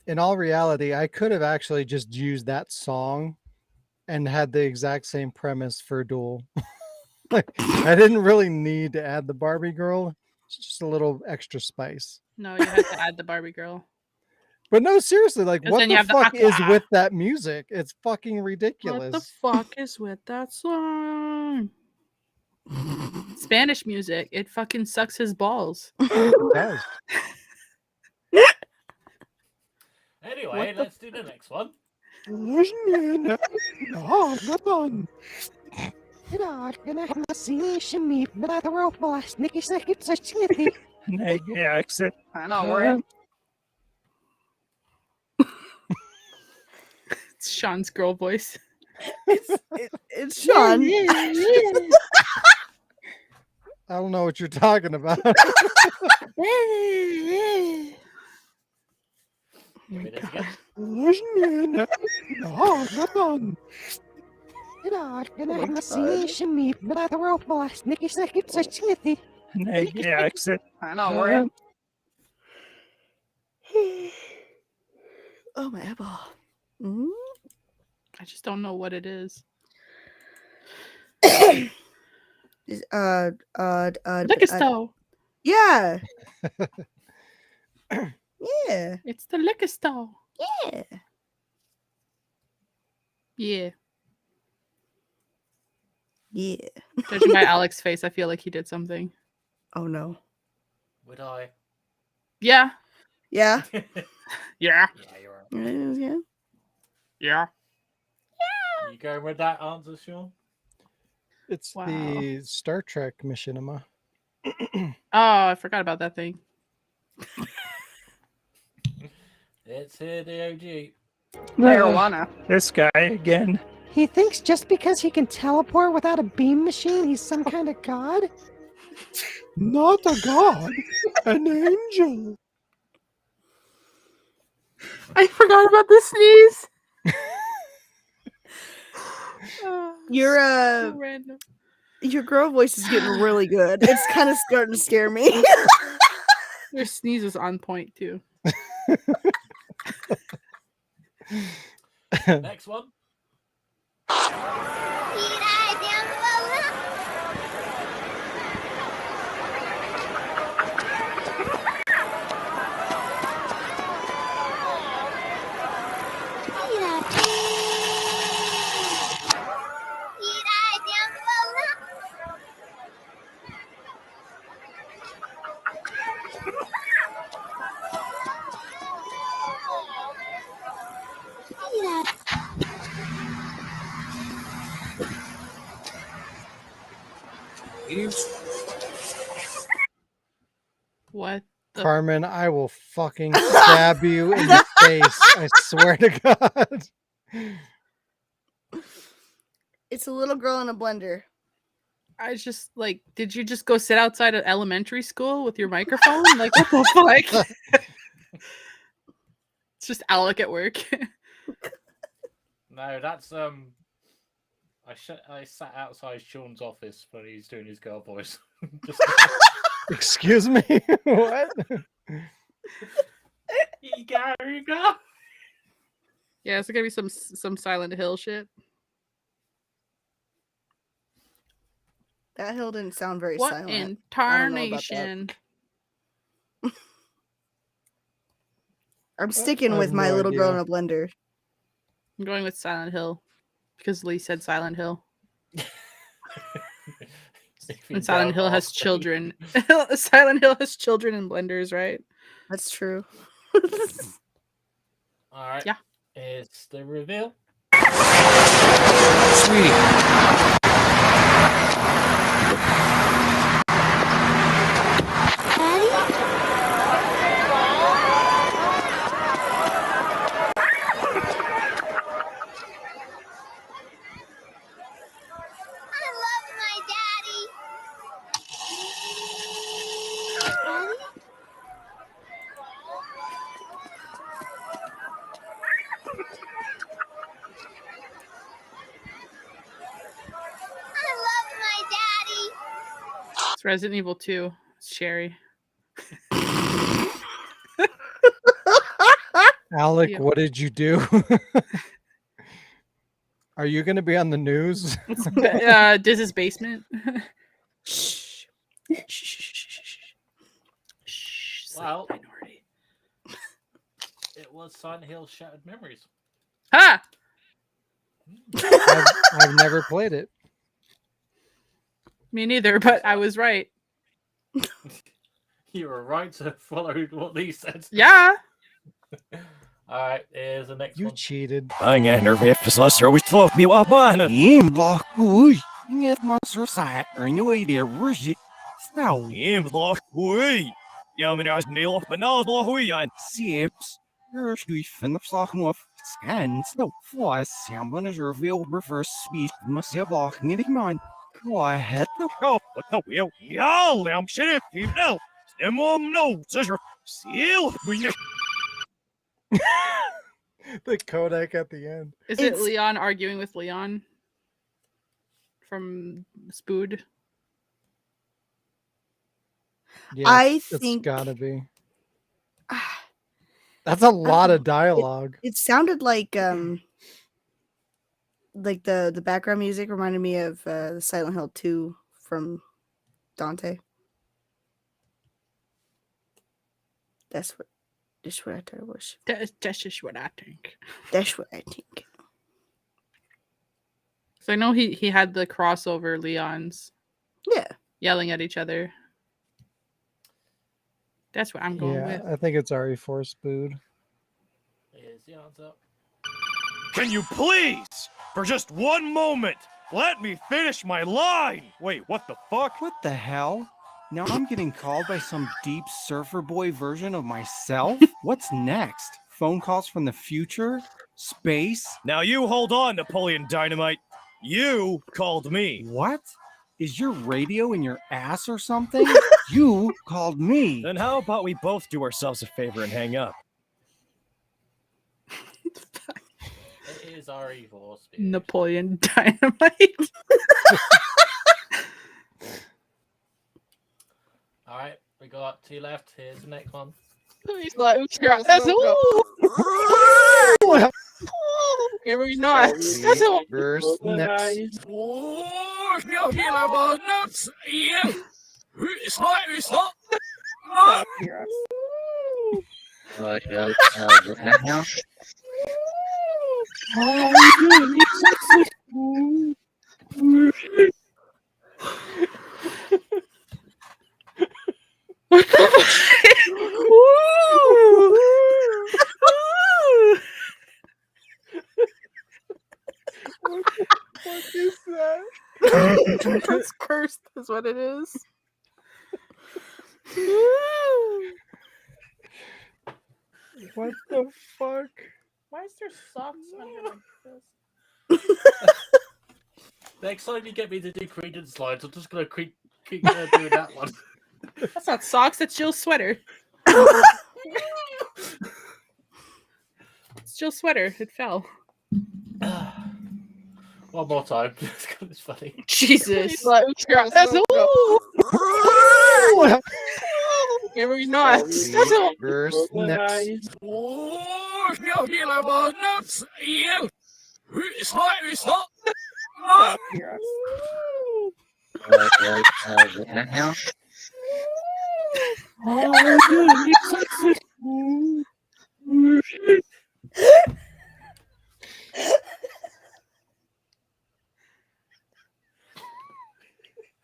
in all reality, I could have actually just used that song and had the exact same premise for Duel. Like, I didn't really need to add the Barbie girl. It's just a little extra spice. No, you had to add the Barbie girl. But no, seriously, like, 'Cause what then you the have the fuck is aqua. with that music? It's fucking What ridiculous. the fuck is with that song? Spanish music. It fucking sucks his balls. It does. Anyway, let's do the next one. I know, right? It's Sean's girl voice. It's Sean. I don't know what you're talking about. Give me this again. I know, right? Oh, my eyeball. Mm? I just don't know what it is. Is, Lickisto. yeah. Yeah. It's the Lickisto. Yeah. Yeah. Yeah. Judging by Alex's face, I feel like he did something. Oh, no. Would I? Yeah. Yeah. Yeah. Yeah, you're right. Yeah. Yeah. You going with that answer, Sean? It's Wow. the Star Trek machinima. Oh, I forgot about that thing. It's here, the OG. Marijuana. This guy again. He thinks just because he can teleport without a beam machine, he's some kind of god? Not a god, an angel. I forgot about the sneeze. Your So random. your girl voice is getting really good. It's kind of starting to scare me. Your sneeze is on point too. Next one. What the Carmen, I will fucking stab you in the face. I swear to God. It's a little girl in a blender. I just like, did you just go sit outside of elementary school with your microphone? Like, what the fuck? It's just Alec at work. No, that's I sat outside Sean's office when he's doing his girl voice. Just Excuse me? What? you go. Yeah, it's gonna be some Silent Hill shit. That hill didn't sound very What silent. in I don't know about that. tarnation? I'm sticking I with have my no little girl in idea. a blender. I'm going with Silent Hill because Lee said Silent Hill. And Silent Hill has children. Silent Hill has children in blenders, right? That's true. All right. Yeah. It's the reveal. Sweetie. It's Resident Evil 2. It's Sherry. Alec, Yeah. what did you do? Are you going to be on the news? It's Diz's basement. Shh. Well, it was Silent Hill Shattered Memories. Ha! I've never played it. Me neither, but I was right. You were right to follow what Lee said. Yeah. Alright, here's the next You one. cheated. Ang nervös always thought me up on a block. Ui, get monster side, or you way there, Rushi. Now, block, ui. Yaminas nail up and all the hui on sips. There's we fin the flock off. Scans, no flaws. I'm gonna reveal reverse speed. Must have walking in mind. Go ahead, no go. But no, y'all, I'm shit. You know, them no, sister. Seal, The Kodak at the end. Is it Leon arguing with Leon from Spood? Yeah, I it's think gotta be. That's a lot of dialogue. it sounded like the background music reminded me of the Silent Hill 2 from Dante. That's what I thought it was. That's just what I think. That's what I think. So I know he had the crossover Leons. Yeah. Yelling at each other. That's what I'm going with. I think it's RE4 Spood. Here's the answer. Can you please, for just one moment, let me finish my line? Wait, what the fuck? What the hell? Now I'm getting called by some deep surfer boy version of myself? What's next? Phone calls from the future? Space? Now you hold on, Napoleon Dynamite. You called me. What? Is your radio in your ass or something? You called me. Then how about we both do ourselves a favor and hang up? It is RE4 Speed. Napoleon Dynamite. Alright, we got 2 left. Here's the next one. He's like, that's very nice. That's all. First next. What the fuck? What is that? That's cursed is what it is. What the fuck? Why is there socks under like this? Next time you get me to do credence slides, I'm just gonna keep doing that one. That's not socks, that's Jill's sweater. It's Jill's sweater. It fell. One more time. It's funny. Jesus. That's very nice. That's all. First next.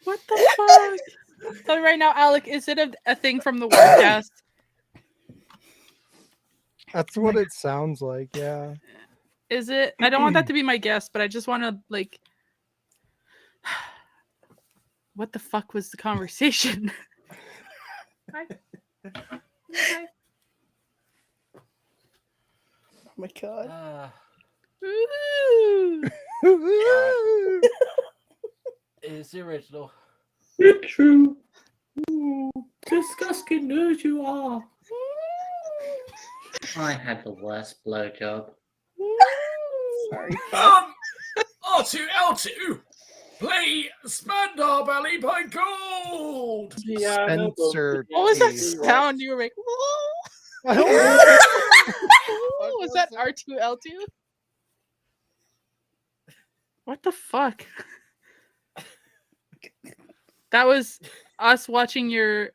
What the fuck? Tell me right now, Alec, is it a thing from the Wardcast? That's what it sounds like, yeah. Is it? I don't want that to be my guess, but I just want to, like... What the fuck was the conversation? Oh my god. It's the original. It's true. Ooh, disgusting nerd you are. I had the worst blowjob. Sorry. R2L2. Play Spend Our Belly by Gold! Spencer. What was that T. sound you were making? Was that R2L2? What the fuck? That was us watching your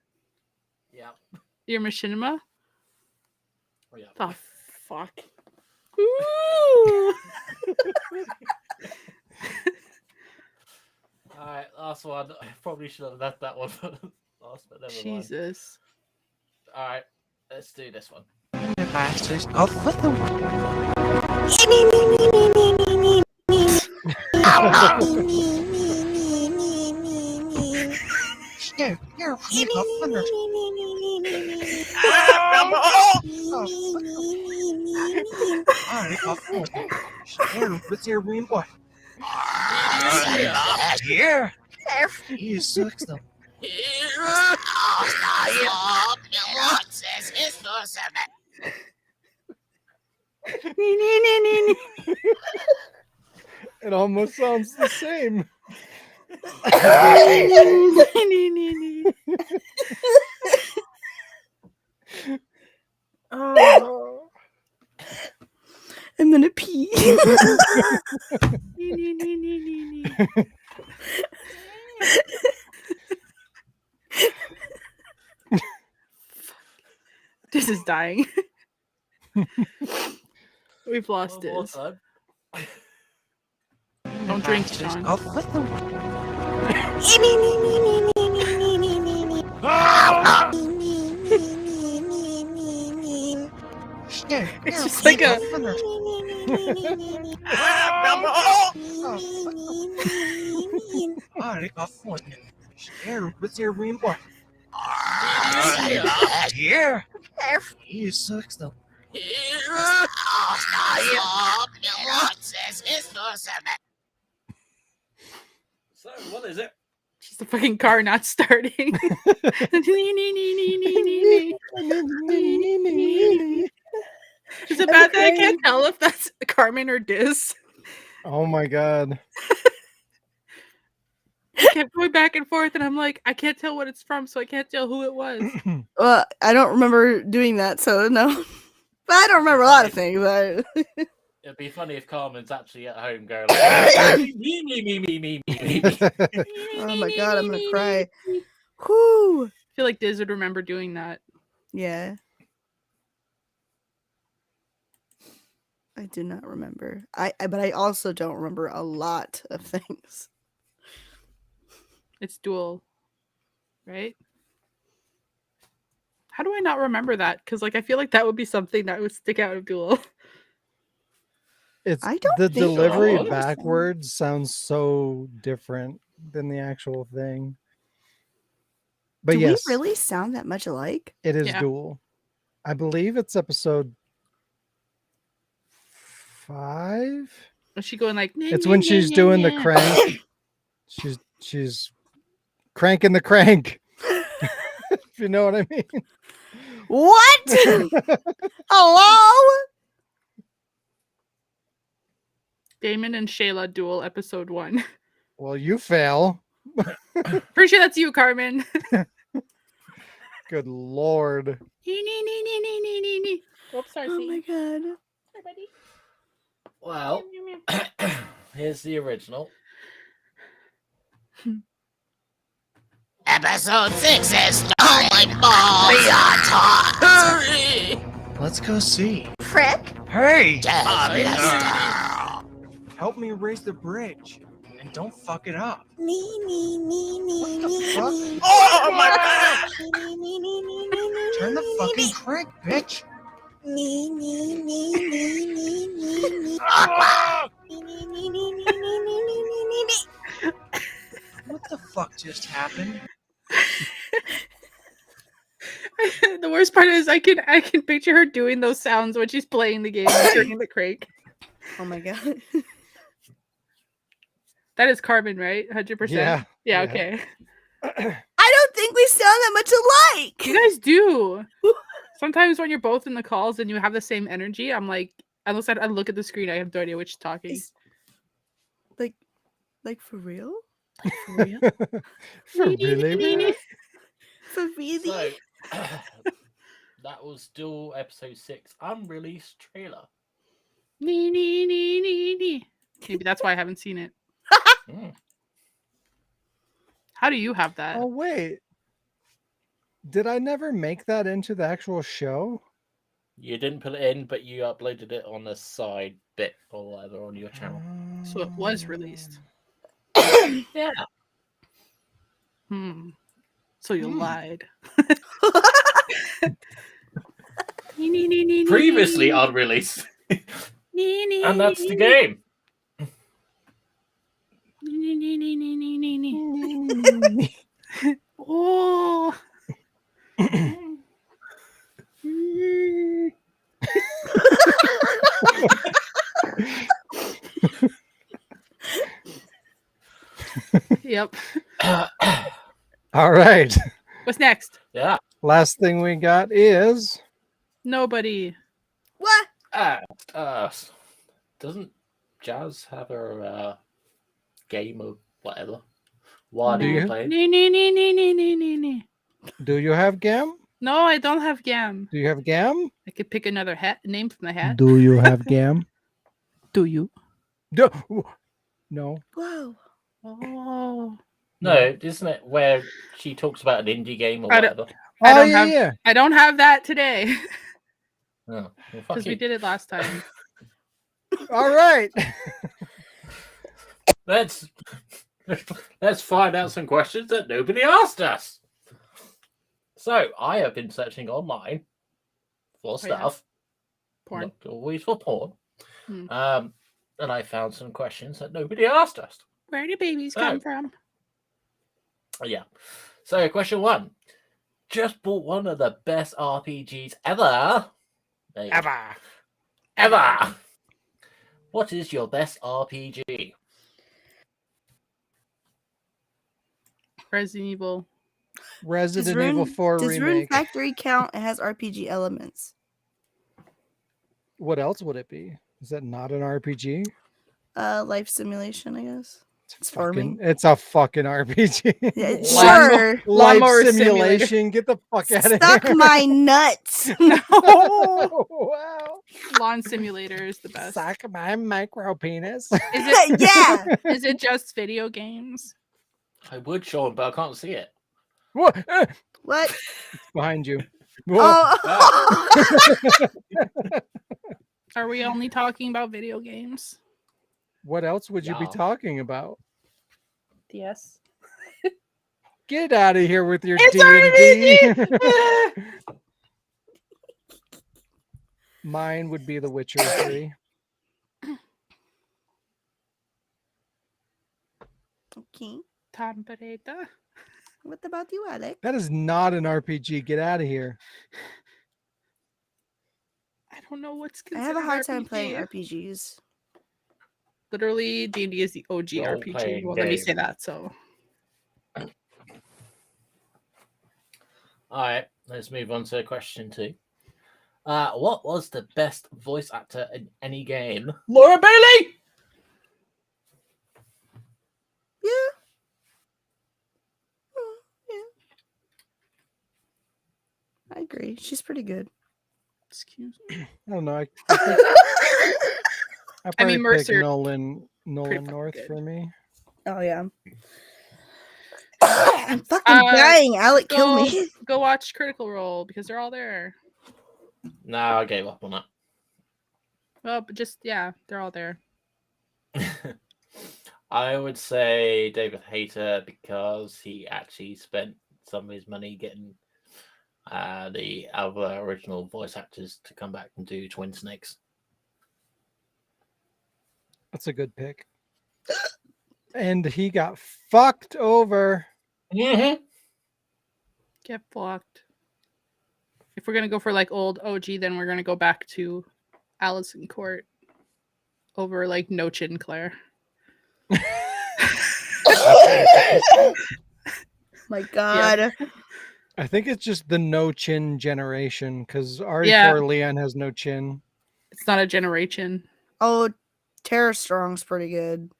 machinima? Yeah. The fuck? Ooh. Alright, last one. I probably should have left that one for last, but never mind. Jesus. Alright, let's do this one. Yeah. He sucks them. It almost sounds the same. Oh. I'm gonna pee. This is dying. We've lost this. Don't drink, Sean. It's just like a. Yeah. He sucks them. So, what is it? Just the fucking car not starting. Is it bad that I can't tell if that's Carmen or Diz? Oh my god. I kept going back and forth, and I'm like, I can't tell what it's from, so I can't tell who it was. Well, I don't remember doing that, so no. But I don't remember a lot of things. It'd be funny if Carmen's actually at home going like, me. Oh my god, I'm gonna cry. Whoo! I feel like Diz would remember doing that. Yeah. I do not remember. But I also don't remember a lot of things. It's Duel, right? How do I not remember that? Because like I feel like that would be something that would stick out of Duel. It's I don't the think delivery so. backwards sounds so different than the actual thing. But Do yes, we really sound that much alike? it is Yeah. Duel. I believe it's episode 5. Was she going like? It's when she's doing the crank. She's cranking the crank. If you know what I mean. What? Hello? Damon and Shayla Duel episode 1. Well, you fail. Pretty sure that's you, Carmen. Good lord. Oops, sorry. Oh my god. Hi, buddy. Well, here's the original. Episode 6 is stolen beyond hurry! Let's go see. Frick? Hey! Help me raise the bridge. And don't fuck it up. What the fuck? Oh, my back! Turn the fucking crank, bitch. What the fuck just happened? The worst part is I can picture her doing those sounds when she's playing the game and turning the crank. Oh my god. That is Carmen, right? 100%. Yeah. Yeah. Okay. I don't think we sound that much alike. You guys do. Sometimes when you're both in the calls and you have the same energy, I'm like, unless I look at the screen, I have no idea which is talking. Like for real? For real? For really, really? For really? So that was still episode 6 unreleased trailer. Maybe that's why I haven't seen it. Mm. How do you have that? Oh wait, did I never make that into the actual show? You didn't put it in, but you uploaded it on the side bit or whatever on your channel. So it was released. Yeah. So you lied. Previously unreleased. And that's the game. Oh. Yep. All right. What's next? Yeah. Last thing we got is Nobody. What? Doesn't Jazz have a game or whatever? Why do you play? Do you have GAM? No, I don't have GAM. Do you have GAM? I could pick another name from the hat. Do you have GAM? Do you? No. Whoa. Oh. No, isn't it where she talks about an indie game or I whatever? I don't have that today. Oh, well, fuck Because we you. did it last time. All right. Let's find out some questions that nobody asked us. So I have been searching online for stuff, Porn. not always for porn. Hmm. And I found some questions that nobody asked us. Where do babies come from? Yeah. So question 1: just bought one of the best RPGs ever. Ever. What is your best RPG? Resident Evil. Resident Evil 4 does Rune remake. Factory count? It has RPG elements. What else would it be? Is that not an RPG? Life simulation, I guess. It's farming. It's a fucking RPG. Yeah, sure. Life Lawnmower simulation. simulator. Get the fuck out of Suck here. my nuts. Oh, wow. Lawn Simulator is the best. Suck my micro penis. Is it? Yeah. Is it just video games? I would show him, but I can't see it. What? What? It's behind you. Oh. Are we only talking about video games? What else would you be talking about? Yes. Get out of here with your It's D&D. Mine would be The Witcher 3. Okay. Tampereta. What about you, Alec? That is not an RPG. Get out of here. I don't know what's I considered have a hard time RPG. playing RPGs. Literally, D&D is the OG RPG. Role-playing Well, let me game. say that. So, All right, let's move on to question 2. What was the best voice actor in any game? Laura Bailey! Yeah. Oh, yeah. I agree. She's pretty good. excuse me. I don't know. I I probably mean, pick Mercer. Nolan fucking North good. for me. Oh, yeah. I'm fucking dying. Alec, kill me. Go watch Critical Role because they're all there. No, I gave up on that. Well, but just they're all there. I would say David Hayter because he actually spent some of his money getting the other original voice actors to come back and do Twin Snakes. That's a good pick. And he got fucked over. Mm-hmm. Get blocked. If we're gonna go for like old OG, then we're gonna go back to Allison Court over like No Chin Claire. My God. Yeah. I think it's just the no chin generation because RE4 Yeah. Leon has no chin. It's not a generation. Oh, Tara Strong's pretty good.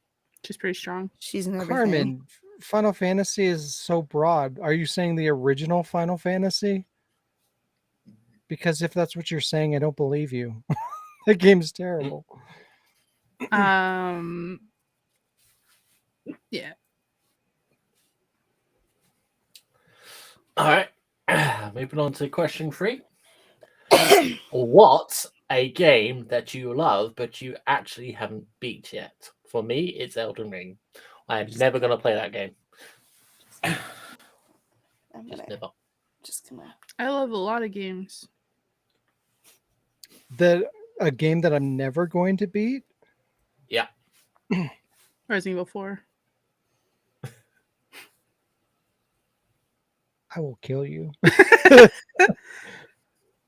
She's pretty strong. She's in everything. Carmen, Final Fantasy is so broad. Are you saying the original Final Fantasy? Because if that's what you're saying, I don't believe you. That game's terrible. Yeah. All right. Moving on to question 3. What's a game that you love but you actually haven't beat yet? For me, it's Elden Ring. I'm never gonna play that game. Just never. Just come on. I love a lot of games. A game that I'm never going to beat? Yeah. Resident Evil 4. I will kill you.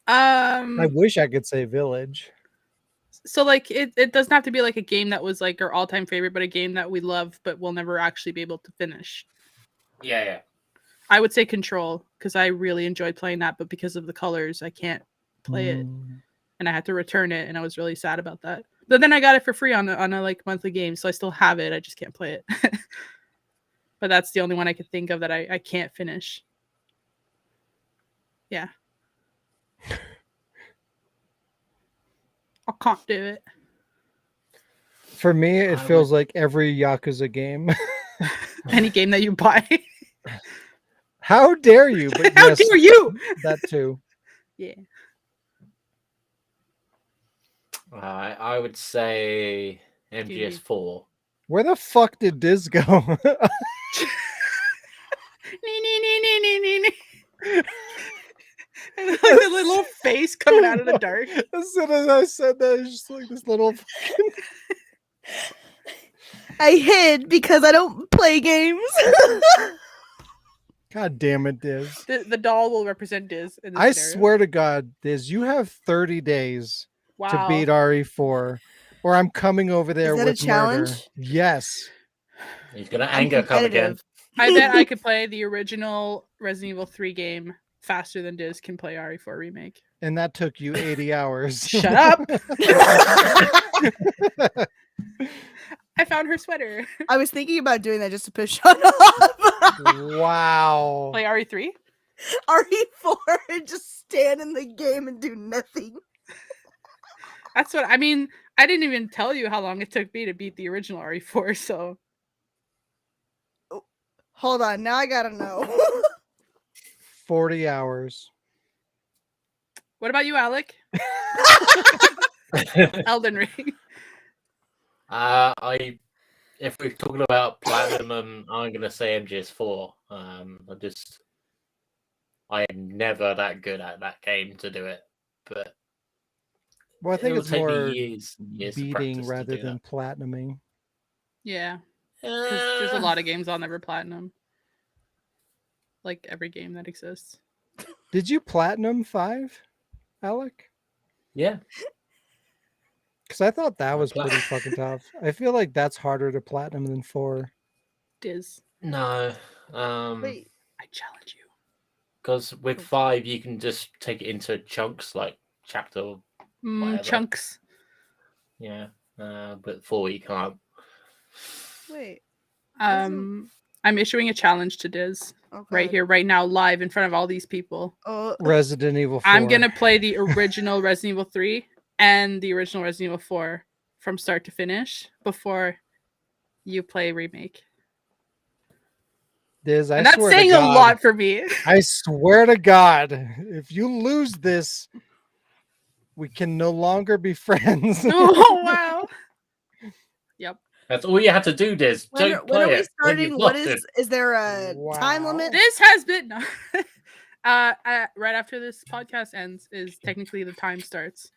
I wish I could say Village. So like it doesn't have to be like a game that was like our all-time favorite, but a game that we love but we'll never actually be able to finish. Yeah. I would say Control because I really enjoyed playing that, but because of the colors, I can't play it, and I had to return it, and I was really sad about that. But then I got it for free on a like monthly game, so I still have it. I just can't play it. But that's the only one I could think of that I can't finish. Yeah. I can't do it. For me, it feels like every Yakuza game. Any game that you buy. How dare you? But How yes, dare you? That too. Yeah. I would say MGS4. Where the fuck did Diz go? And like the little face coming out of the dark. As soon as I said that, it's just like this little fucking... I hid because I don't play games. God damn it, Diz. The doll will represent Diz in this I scenario. swear to God, Diz, you have 30 days to Wow. beat RE4, or I'm coming over there Is that with a challenge? murder. Yes. He's gonna anger come again. I bet I could play the original Resident Evil 3 game faster than Diz can play RE4 Remake. And that took you 80 hours. Shut up! I found her sweater. I was thinking about doing that just to piss Sean off. Wow. Play RE3? RE4 and just stand in the game and do nothing. That's what I mean. I didn't even tell you how long it took me to beat the original RE4, so Hold on, now I gotta know. 40 hours. what about you, Alec? Elden Ring. If we're talking about platinum, I'm gonna say MGS4. I am never that good at that game to do it, but Well, I think it'll it's take me more years of beating practice to rather do than that. platinuming. Yeah. 'Cause there's a lot of games I'll never platinum. Like every game that exists. Did you platinum 5, Alec? Yeah. Because I thought that was pretty fucking tough. I feel like that's harder to platinum than 4. Diz. No. Wait. I challenge you. Because with 5 you can just take it into chunks, like chapter whatever. Chunks. Yeah. But 4 you can't. Wait. I'm issuing a challenge to Diz right here, right now, live in front of all these people. Resident Evil 4. I'm gonna play the original Resident Evil 3 and the original Resident Evil 4 from start to finish before you play Remake. Diz, I And that's swear saying to a God, lot for me. I swear to God, if you lose this, we can no longer be friends. Oh wow. Yep. That's all you have to do, Diz. When Don't are play we it. When you've starting? What lost it. is there a time limit? This has been right after this podcast ends is technically the time starts.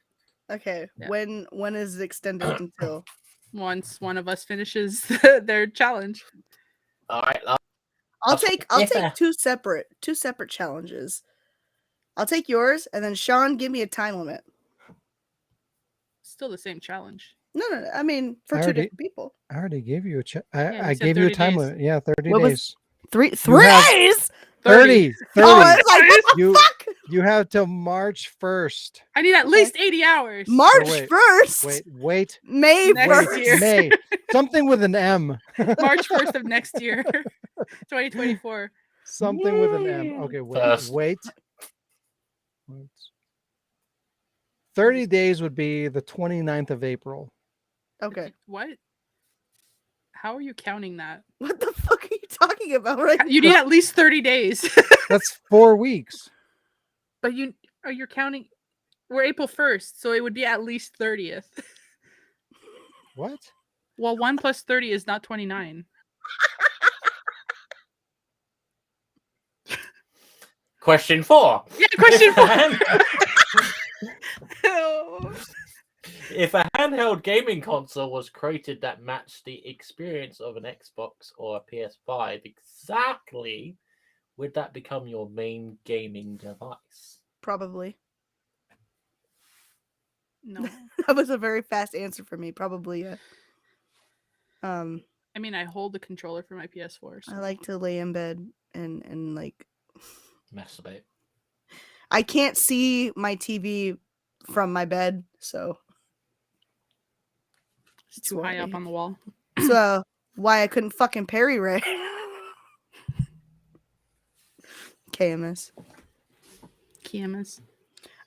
Okay. Yeah. When is it extended until? Once one of us finishes their challenge. All right. I'll take two separate challenges. I'll take yours, and then Sean, give me a time limit. Still the same challenge. No. I mean, for I two already- different people. I already gave you a Yeah, I you said gave you a 30 time days. limit. Yeah, 30 What was- days. Three You have- days. 30. 30. Oh, I was like, what the you, fuck? you have till March 1st. I need at least 80 hours. March wait, 1st. Wait. May Next 1st. year. May. Something with an M. March 1st of next year. 2024. Something with an M. Okay, First. wait. 30 days would be the 29th of April. Okay. What? How are you counting that? What the fuck are you talking about right You need at least 30 days. That's 4 weeks. But you're counting. We're April 1st, so it would be at least 30th. What? Well, 1 plus 30 is not 29. Question 4. Yeah, question 4. If a handheld gaming console was created that matched the experience of an Xbox or a PS5 exactly, would that become your main gaming device? Probably. No. That was a very fast answer for me. Probably, yeah. I mean, I hold the controller for my PS4. So. I like to lay in bed and like masturbate. I can't see my TV from my bed, so it's too high up on the wall. So why I couldn't fucking parry right. KMS.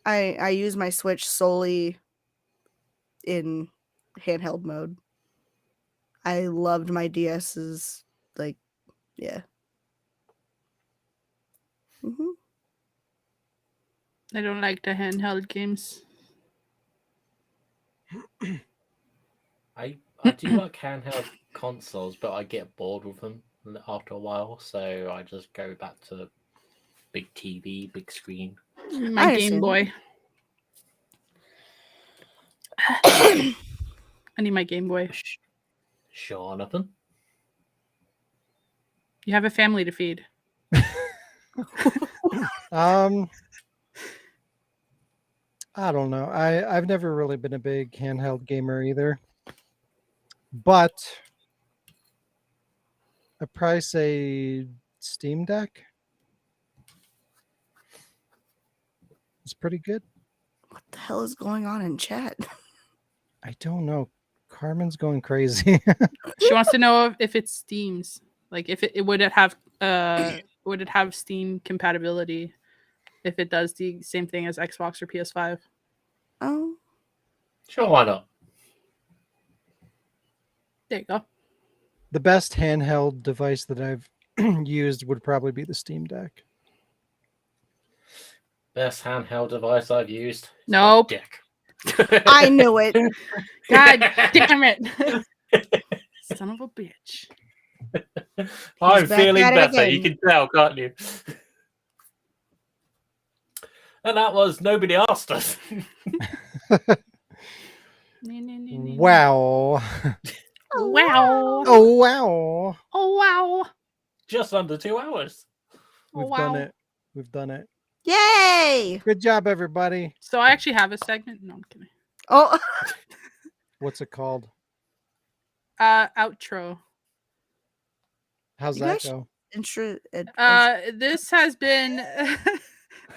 I use my Switch solely in handheld mode. I loved my DS's, like, yeah. Mm-hmm. I don't like the handheld games. I do like handheld consoles, but I get bored with them after a while, so I just go back to big TV, big screen. My Game Boy. I need my Game Boy. Sure, nothing. You have a family to feed. I don't know. I've never really been a big handheld gamer either. But I'd probably say Steam Deck. It's pretty good. What the hell is going on in chat? I don't know. Carmen's going crazy. She wants to know if it Steams. Like if it would it have Steam compatibility if it does the same thing as Xbox or PS5. Oh. Sure, why not? There you go. The best handheld device that I've used would probably be the Steam Deck. Best handheld device I've used. Nope. Dick. I knew it. God damn it. Son of a bitch. I'm back feeling at it better. again. You can tell, can't you? And that was Nobody Asked Us. Wow. Oh, wow. Oh, wow. Oh, wow. Just under 2 hours. We've wow. done it. We've done it. Yay! Good job, everybody. So I actually have a segment. No, I'm kidding. Oh. What's it called? Outro. How's You that guys go? This has been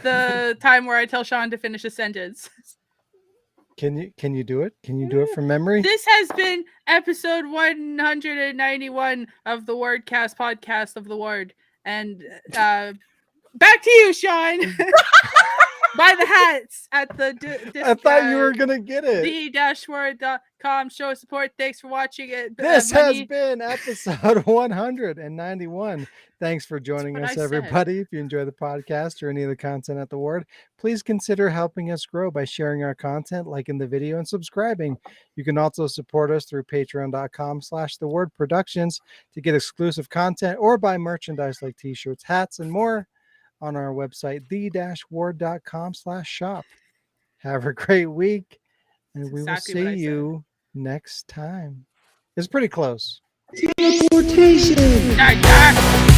the time where I tell Sean to finish a sentence. Can you do it? Can you do it from memory? This has been episode 191 of the Wardcast podcast of the Ward. And back to you, Sean. Buy the hats at the I thought you were gonna get it. the-word.com. Show support. Thanks for watching it. This has been episode 191. Thanks for joining That's us, what I said. everybody. If you enjoy the podcast or any of the content at the Ward, please consider helping us grow by sharing our content, liking the video, and subscribing. You can also support us through patreon.com/thewordproductions to get exclusive content or buy merchandise like t-shirts, hats, and more on our website, the-ward.com/shop. Have a great week, and we exactly will what I see said. you next time. It's pretty close. Teleportation. Yeah.